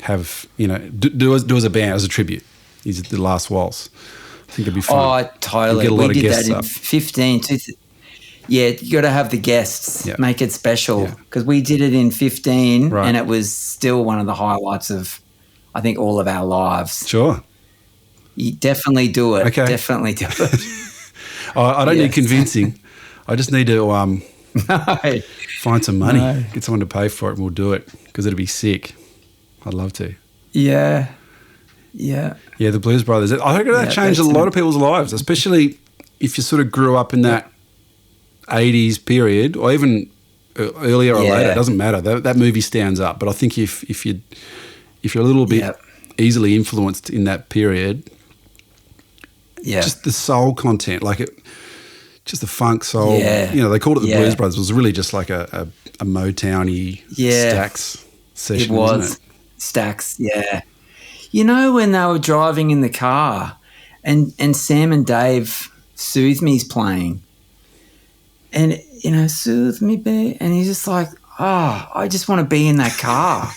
have, you know, do as a band, as a tribute. Is The Last Waltz. I think it'd be fun. Oh, totally. We'll get a lot we of did guests that in up. 15. Yeah, you got to have the guests, Yeah. make it special. Yeah. Because we did it in 15 Right. and it was still one of the highlights of, I think, all of our lives. Sure. You definitely do it. Okay. Definitely do it. I don't Yes. need convincing. I just need to No. find some money, No. get someone to pay for it, and we'll do it because it'd be sick. I'd love to. Yeah. Yeah. Yeah, the Blues Brothers. I think that changed a that's lot of people's lives, especially if you sort of grew up in that 80s period or even earlier or Yeah. later. It doesn't matter. That movie stands up. But I think if you're a little bit Yep. easily influenced in that period, Yeah. just the soul content, just the funk soul. Yeah. You know, they called it the Yeah. Blues Brothers. It was really just like a Motown-y Yeah. Stax session, It was. wasn't it? Stax, yeah. You know, when they were driving in the car and Sam and Dave Soothe Me's playing and, you know, soothe me, babe. And he's just like, oh, I just want to be in that car.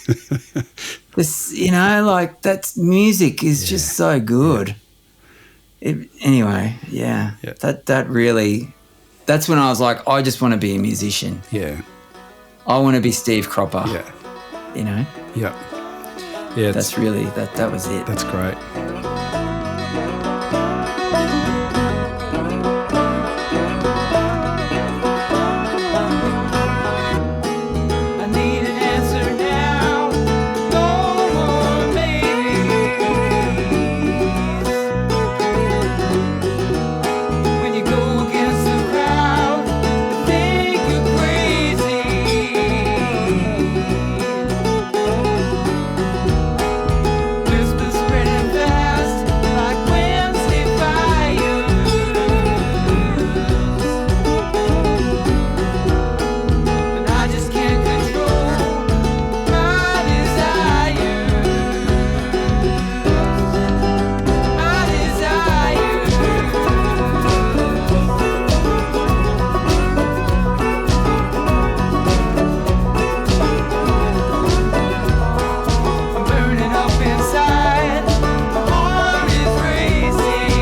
This, you know, like that music is just so good. Anyway, yeah. That really, that's when I was like, I just want to be a musician. Yeah. I want to be Steve Cropper. Yeah. You know? Yeah. Yeah. That's really, that was it. That's great. I need an answer now. No more maybes. When you go against the crowd, they think you're crazy. Whispers spreading fast like Wednesday fires. And I just can't control my desires. My desires. I'm burning up inside. My heart is racing.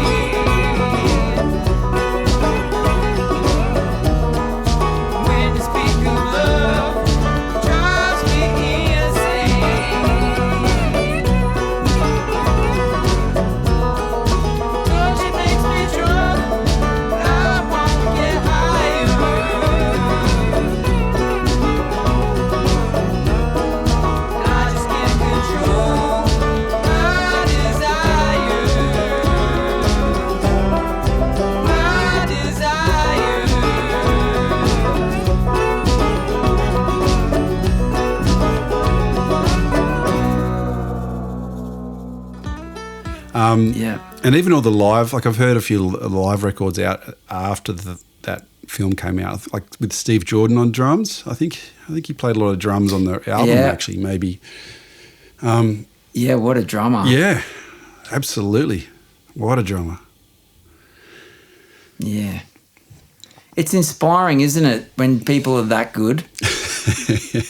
When you speak of love, it drives me insane. Touch it makes me drunk, but I won't get higher. I just can't control my desires. My desires. Yeah. And even all the live, like I've heard a few live records out after that film came out, like with Steve Jordan on drums. I think he played a lot of drums on the album. Yeah. Actually, maybe. Yeah, what a drummer. Yeah, absolutely. What a drummer. Yeah. It's inspiring, isn't it, when people are that good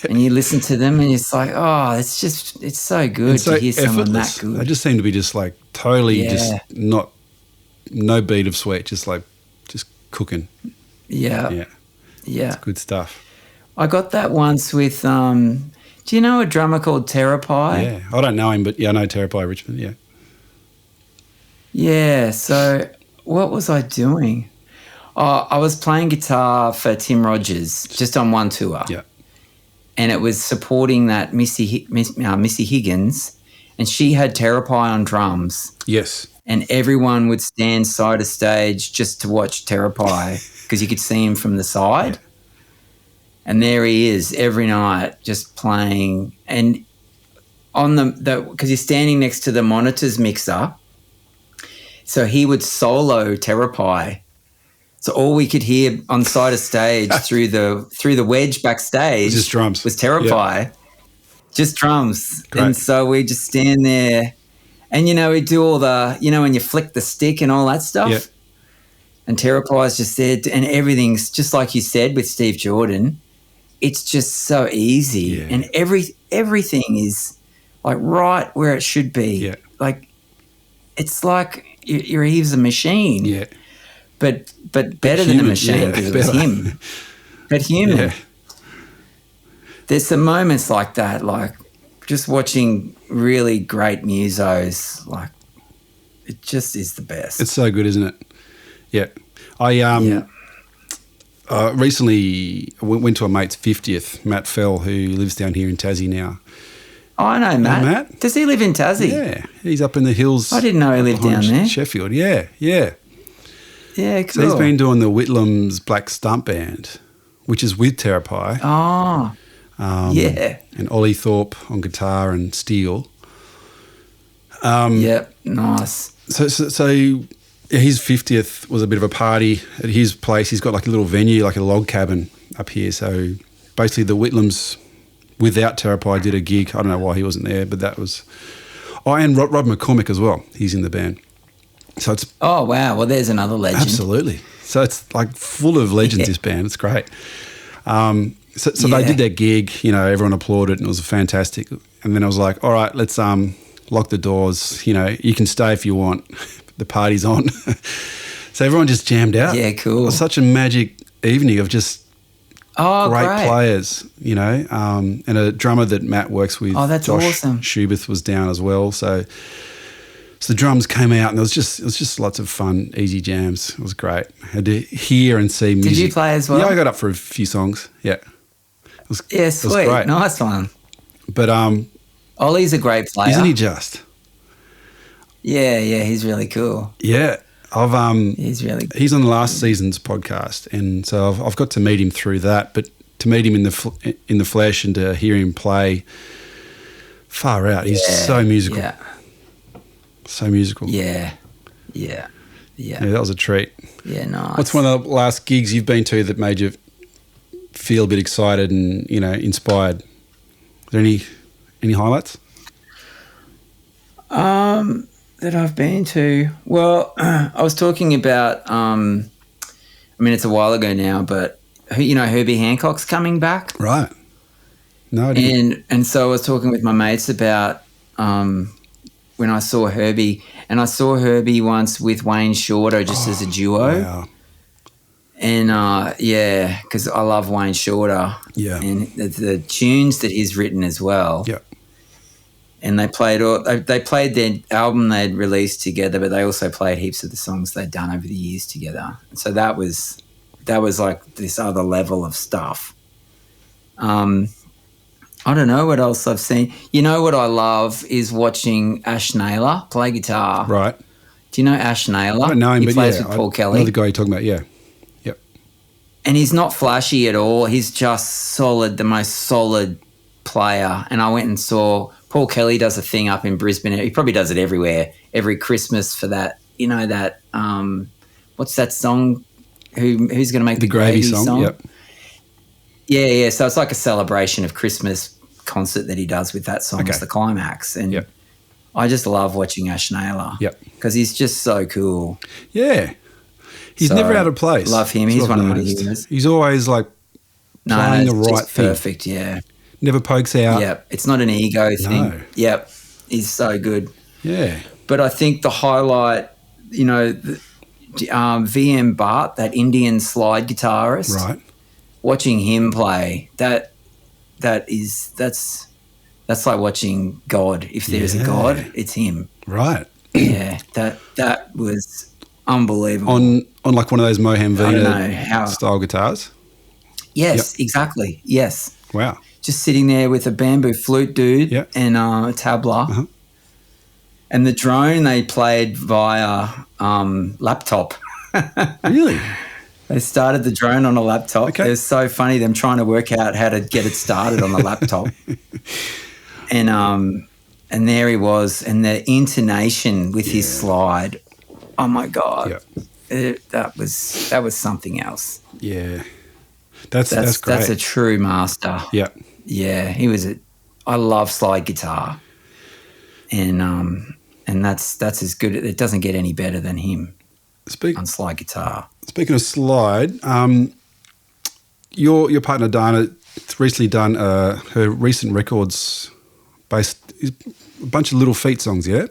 and you listen to them and it's like, oh, it's so good And so to hear someone that effortless. good. They just seem to be just like totally Yeah. just no beat of sweat, just cooking. Yeah. Yeah, Yeah. good stuff. I got that once with, do you know a drummer called Terrapie? Yeah, I don't know him, but yeah, I know Tarrant Richmond. Yeah, Yeah, so what was I doing? I was playing guitar for Tim Rogers just on one tour. Yeah. And it was supporting that Missy Higgins, and she had Terrapie on drums. Yes. And everyone would stand side of stage just to watch Terrapie because you could see him from the side. And there he is every night just playing. And on because he's standing next to the monitors mixer, so he would solo Terrapie. So all we could hear on the side of stage through the wedge backstage just drums. Was Terrapie, just drums. Great. And so we just stand there, and we do all the when you flick the stick and all that stuff. Yeah. And Terrapie's just there, and everything's just like you said with Steve Jordan. It's just so easy, and everything is like right where it should be. Yeah. Like it's like he's a machine. Yeah. But better than a machine because it was him. But human. Yeah. There's some moments like that, like just watching really great musos, like it just is the best. It's so good, isn't it? Yeah. I recently went to a mate's 50th, Matt Fell, who lives down here in Tassie now. Oh, I know Matt. Matt? Does he live in Tassie? Yeah. He's up in the hills. I didn't know he lived down there. Sheffield. Yeah. Yeah. Yeah, cool. So he's been doing the Whitlam's Black Stump Band, which is with Terrapie. Oh, yeah. And Ollie Thorpe on guitar and steel. Yep, nice. So his 50th was a bit of a party at his place. He's got like a little venue, like a log cabin up here. So basically the Whitlams without Terrapie did a gig. I don't know why he wasn't there, but that was... Oh, and Rob McCormick as well. He's in the band. So it's... Oh, wow. Well, there's another legend. Absolutely. So it's like full of legends, this band. It's great. So they did their gig, everyone applauded and it was fantastic. And then I was like, all right, let's lock the doors. You can stay if you want. The party's on. So everyone just jammed out. Yeah, cool. It was such a magic evening of just great players, and a drummer that Matt works with. Oh, that's Josh awesome. Schubeth was down as well. So the drums came out and it was just lots of fun, easy jams. It was great. I had to hear and see music. Did you play as well? Yeah, I got up for a few songs. Yeah. It was sweet. Great. Nice one. But Ollie's a great player. Isn't he just? Yeah, he's really cool. Yeah. He's really good. He's on last season's podcast, and so I've got to meet him through that. But to meet him in the flesh and to hear him play, far out. He's so musical. Yeah. So musical. Yeah. Yeah, that was a treat. Yeah, nice. What's one of the last gigs you've been to that made you feel a bit excited and inspired? Are there any highlights? That I've been to. Well, I was talking about. It's a while ago now, but Herbie Hancock's coming back, right? No idea. And so I was talking with my mates about when I saw Herbie, and I saw Herbie once with Wayne Shorter just as a duo. Wow. And because I love Wayne Shorter. Yeah. And the tunes that he's written as well. Yeah. And they played their album they'd released together, but they also played heaps of the songs they'd done over the years together. And so that was like this other level of stuff. I don't know what else I've seen. What I love is watching Ash Naylor play guitar. Right. Do you know Ash Naylor? I don't know him, he but plays with Paul Kelly. I know the guy you're talking about, yeah. Yep. And he's not flashy at all. He's just solid, the most solid player. And I went and saw Paul Kelly does a thing up in Brisbane. He probably does it everywhere, every Christmas for that, that, what's that song? Who's going to make the Gravy song? Yep. Yeah. So it's like a celebration of Christmas concert that he does with that song. Okay. It's the climax. And I just love watching Ash Naylor. Yep. Because he's just so cool. Yeah. He's never out of place. Love him. He's one of my heroes. He's always like playing the right thing. Perfect, yeah. Never pokes out. Yep. It's not an ego thing. No. Yep. He's so good. Yeah. But I think the highlight, VM Bart, that Indian slide guitarist. Right. Watching him play, that's like watching God. If there's a God, it's him. Right. Yeah. That was unbelievable. On like one of those Mohem I don't know Vina how. style guitars. Yes, exactly. Yes. Wow. Just sitting there with a bamboo flute dude Yep. and a tabla. Uh-huh. And the drone they played via laptop. Really? They started the drone on a laptop. Okay. It was so funny, them trying to work out how to get it started on the laptop. And there he was, and the intonation with his slide. Oh my God. Yeah. That was something else. Yeah. That's great. That's a true master. Yeah. Yeah, he was I love slide guitar. And that's as good. It doesn't get any better than him on slide guitar. Speaking of slide, your partner Dana recently done her recent records based a bunch of Little Feat songs. Yeah.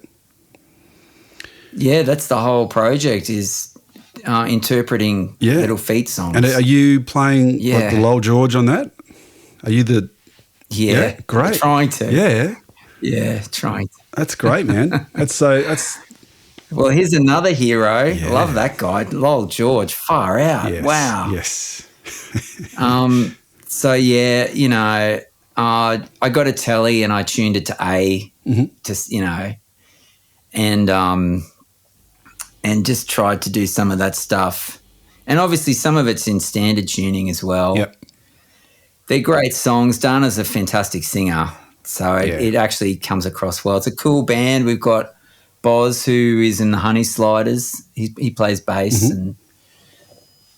Yeah, that's the whole project is interpreting Little Feat songs. And are you playing like the Lowell George on that? Are you the? Yeah, great. Trying to. Yeah, trying to. That's great, man. That's. Well, here's another hero. Yeah. Love that guy, Lowell George. Far out. Yes, wow. Yes. So yeah, you know, I got a telly and I tuned it to A, just you know, and just tried to do some of that stuff, and obviously some of it's in standard tuning as well. Yep. They're great songs. Dana's a fantastic singer, so it actually comes across well. It's a cool band. We've got Boz, who is in the Honey Sliders. He plays bass, and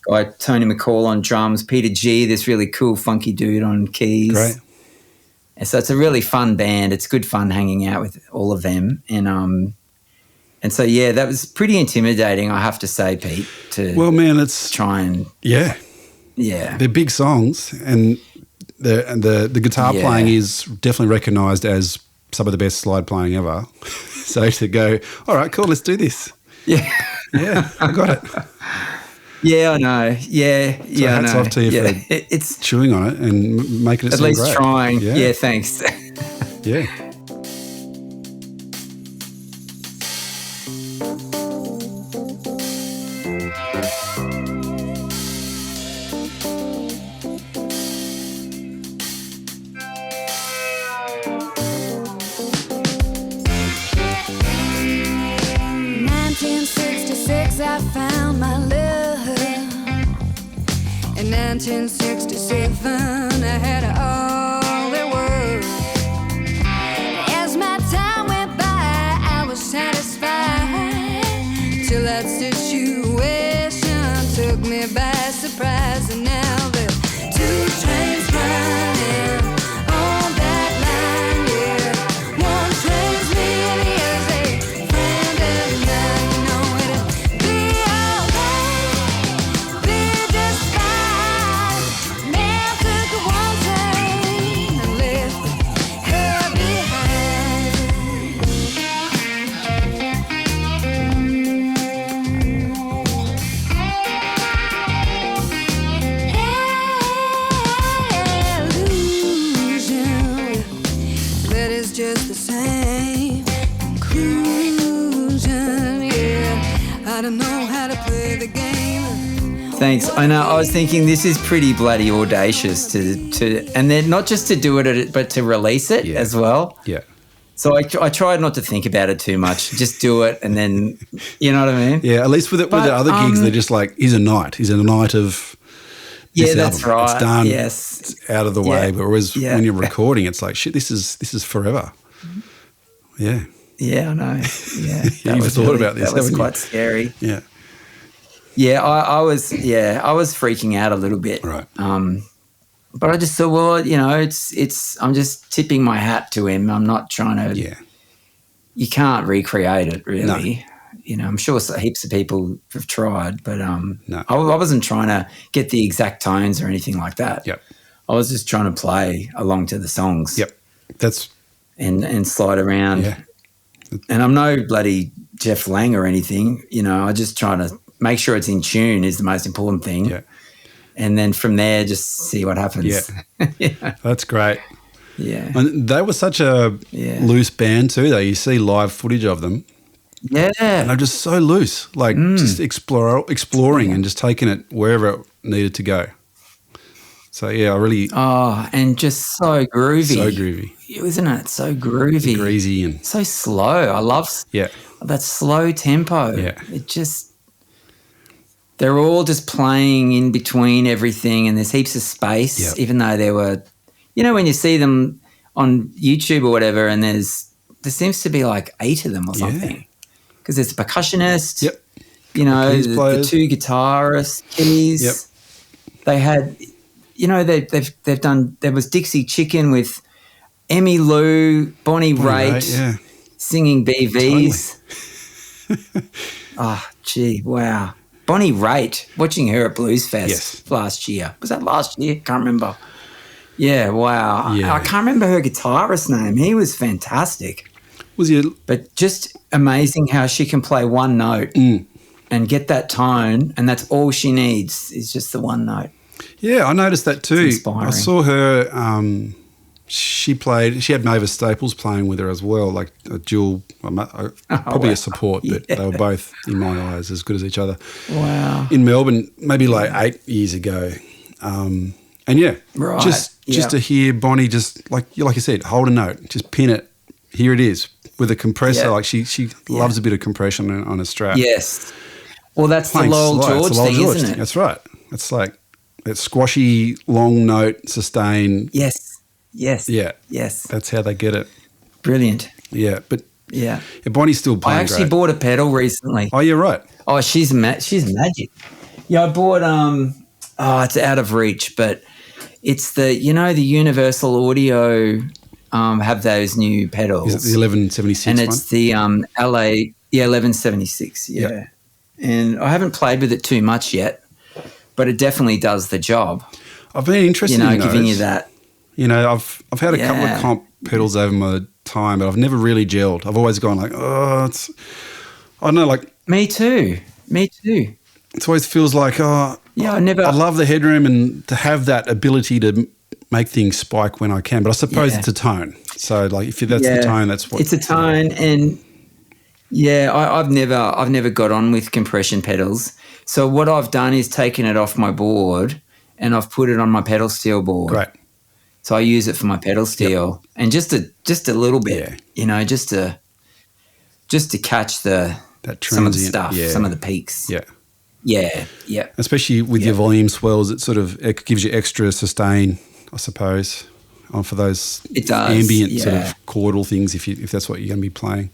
guy Tony McCall on drums. Peter G, this really cool funky dude on keys. Great. And so it's a really fun band. It's good fun hanging out with all of them, and so yeah, that was pretty intimidating, I have to say, Pete. It's try and they're big songs, and the guitar playing is definitely recognised as some of the best slide playing ever. So to go, all right, cool, let's do this. Yeah, I got it. Yeah, I know. Yeah, so hats off to you for it's chewing on it and making it at sound least great. trying. Yeah, thanks. Yeah. I found my love. In 1967, I had all there was. As my time went by, I was satisfied till that situation took me by surprise. And now there's 2 trains running on that line, yeah. One train's leaving as a friend of mine. You know it'll be alright, be just fine. Now took one train and left her behind. Illusion, but it's just the same conclusion. Yeah, I don't know how to play the game. Thanks. I know. I was thinking this is pretty bloody audacious to and then not just to do it, but to release it as well. Yeah. So I tried not to think about it too much. Just do it, and then you know what I mean. Yeah, at least with the other gigs, they're just like, here's a night of Yeah, this that's album. right. It's done. Yes. It's out of the way. But whereas when you're recording, it's like, shit, this is forever. Yeah. Yeah, I know. Yeah, You've thought about this, That was haven't you? quite scary. Yeah. Yeah, I was freaking out a little bit. Right. But I just thought, well, you know, it's I'm just tipping my hat to him. I'm not trying to. Yeah. You can't recreate it, really. No. You know, I'm sure heaps of people have tried, but No. I wasn't trying to get the exact tones or anything like that. Yep. I was just trying to play along to the songs. Yep. That's And slide around. Yeah. And I'm no bloody Jeff Lang or anything. You know, I just trying to make sure it's in tune is the most important thing. Yeah. And then from there, just see what happens. Yeah. Yeah. That's great. Yeah. And they were such a loose band too, though. You see live footage of them. And Yeah. they're just so loose, like just exploring and just taking it wherever it needed to go. So, yeah, I really Oh, and just so groovy. so groovy, Isn't it? So groovy. greasy, and So slow. I love yeah, that slow tempo. Yeah. It just, they're all just playing in between everything, and there's heaps of space, Yep. even though there were, when you see them on YouTube or whatever, and there seems to be like 8 of them or something. Because there's a percussionist, yep, the keys players. 2 guitarists, keys. Yep. They had, they've done, there was Dixie Chicken with Emmy Lou, Bonnie Raitt, yeah, singing BVs. Oh, gee, wow. Bonnie Raitt, watching her at Blues Fest last year. Was that last year? Can't remember. Yeah, wow. Yeah. I can't remember her guitarist's name. He was fantastic. Was he? But just amazing how she can play one note and get that tone, and that's all she needs is just the one note. Yeah, I noticed that too. It's inspiring. I saw her. She had Mavis Staples playing with her as well, like a dual, probably wow. a support, but they were both, in my eyes, as good as each other. Wow. In Melbourne, maybe like 8 years ago. And yeah, Right. just to hear Bonnie just, like you said, hold a note, just pin it. Here it is with a compressor. Yeah. Like she loves a bit of compression on a Strat. Yes. Well, that's the Playing Lowell slow. George It's the Lowell thing, George isn't thing. it? That's right. It's like that squashy, long note, sustain. Yes. Yes. Yeah. Yes. That's how they get it. Brilliant. Yeah, but Yeah. Bonnie's still playing I actually great. bought a pedal recently. Oh, you're right. Oh, she's magic. Yeah, I bought it's out of reach, but it's the the Universal Audio have those new pedals. Is it the 1176 and one? it's the LA 1176, yeah. Yep. And I haven't played with it too much yet, but it definitely does the job. I've been interested in giving those. you that. I've had a couple of Yeah. comp pedals over my time, but I've never really gelled. I've always gone like, I don't know, like Me too. it always feels like, Yeah, I love the headroom and to have that ability to make things spike when I can, but I suppose Yeah. it's a tone. So like if that's the tone, that's what it's a tone. And yeah, I've never got on with compression pedals. So what I've done is taken it off my board and I've put it on my pedal steel board. Great. So I use it for my pedal steel and just a little bit, just to catch That some of the transient, stuff, some of the peaks. Yeah. Yeah. Especially with your volume swells, it gives you extra sustain, I suppose, for those It does, ambient sort yeah. of chordal things if that's what you're going to be playing.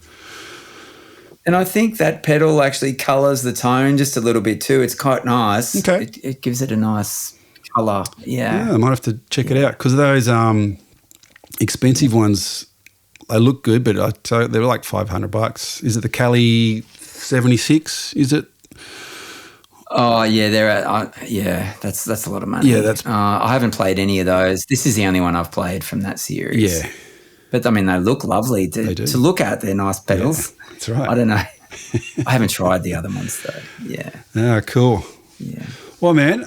And I think that pedal actually colours the tone just a little bit too. It's quite nice. Okay. It gives it a nice colour. Yeah, I might have to check it out because those expensive ones, they look good, but they were like $500. Is it the Cali 76? Is it? Oh yeah, they're at that's a lot of money. Yeah, that's- I haven't played any of those. This is the only one I've played from that series. Yeah. But I mean, they look lovely They do. to look at. They're nice pedals. Yeah, that's right. I don't know. I haven't tried the other ones though. Yeah, Ah, cool. yeah. Well, man,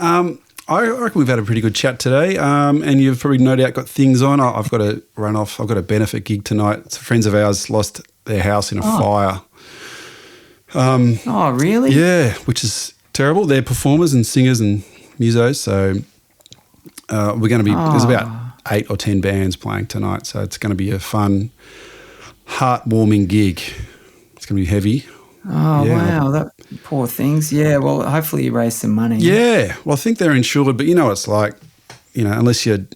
I reckon we've had a pretty good chat today, and you've probably no doubt got things on. I've got to run off. I've got a benefit gig tonight. Some friends of ours lost their house in a fire. Oh really? Yeah, which is terrible. They're performers and singers and musos, so we're going to be. There's about 8 or 10 bands playing tonight, so it's going to be a fun, heartwarming gig. It's going to be heavy. Oh Yeah. wow, that poor things. Yeah. Well, hopefully you raise some money. Yeah, well, I think they're insured, but you know what it's like. Unless you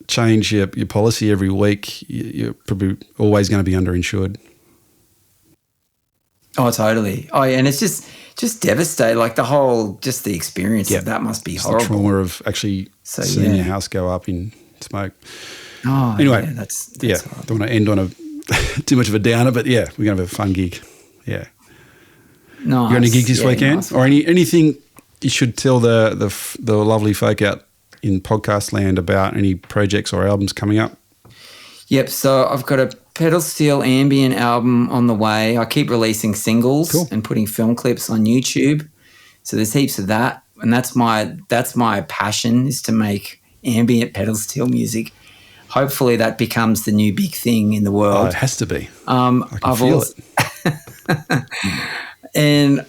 change your policy every week, you're probably always going to be underinsured. Oh, totally. Oh, yeah, and it's just devastating. Like the experience of that must be It's horrible. the trauma of actually So, seeing yeah. your house go up in smoke. Oh, Anyway, yeah, that's horrible. don't want to end on a too much of a downer, but yeah, we're going to have a fun gig. Yeah. Nice. You got any gigs this weekend, nice. or anything you should tell the lovely folk out in podcast land about any projects or albums coming up? Yep. So I've got a pedal steel ambient album on the way. I keep releasing singles Cool. and putting film clips on YouTube. So there's heaps of that, and that's my passion is to make ambient pedal steel music. Hopefully that becomes the new big thing in the Oh, world. it has to be. I've feel also, And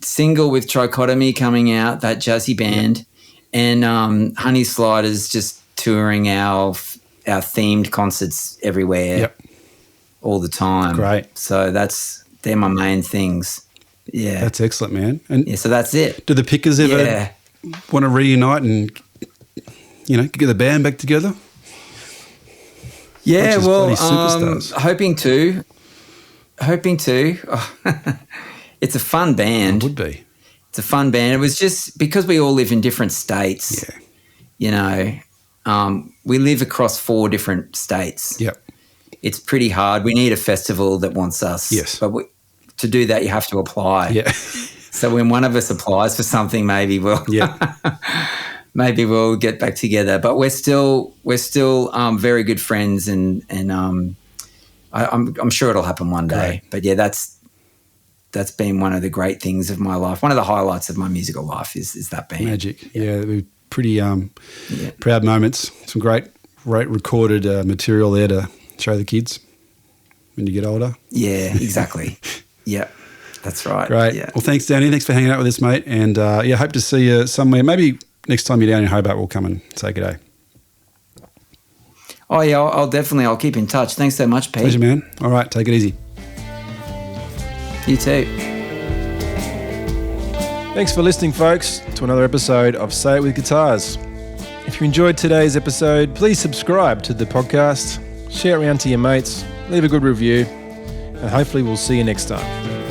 single with Trichotomy coming out, that jazzy band, and Honey Sliders just touring our themed concerts everywhere, all the time. Great. So they're my main things. Yeah, That's excellent, man. And so that's it. do the pickers ever want to reunite and get the band back together? Yeah, Bunch of well, bloody superstars. hoping to. It's a fun band. It would be. It's a fun band. It was just because we all live in different states. Yeah. We live across 4 different states. Yep. It's pretty hard. We need a festival that wants us. Yes. But to do that, you have to apply. Yeah. So when one of us applies for something, maybe we'll maybe we'll get back together. But we're still very good friends, and I'm sure it'll happen one day. Great. But yeah, that's been one of the great things of my life. One of the highlights of my musical life is that band. Magic. Yeah, we're pretty proud moments. Some great recorded material there to show the kids when you get older. Yeah, exactly. Yeah, that's right. Great. Yeah. Well, thanks, Danny. Thanks for hanging out with us, mate. And hope to see you somewhere. Maybe next time you're down in Hobart, we'll come and say good day. Oh yeah, I'll keep in touch. Thanks so much, Pete. Pleasure, man. All right, take it easy. You too. Thanks for listening, folks, to another episode of Say It With Guitars. If you enjoyed today's episode, please subscribe to the podcast, share it around to your mates, leave a good review, and hopefully we'll see you next time.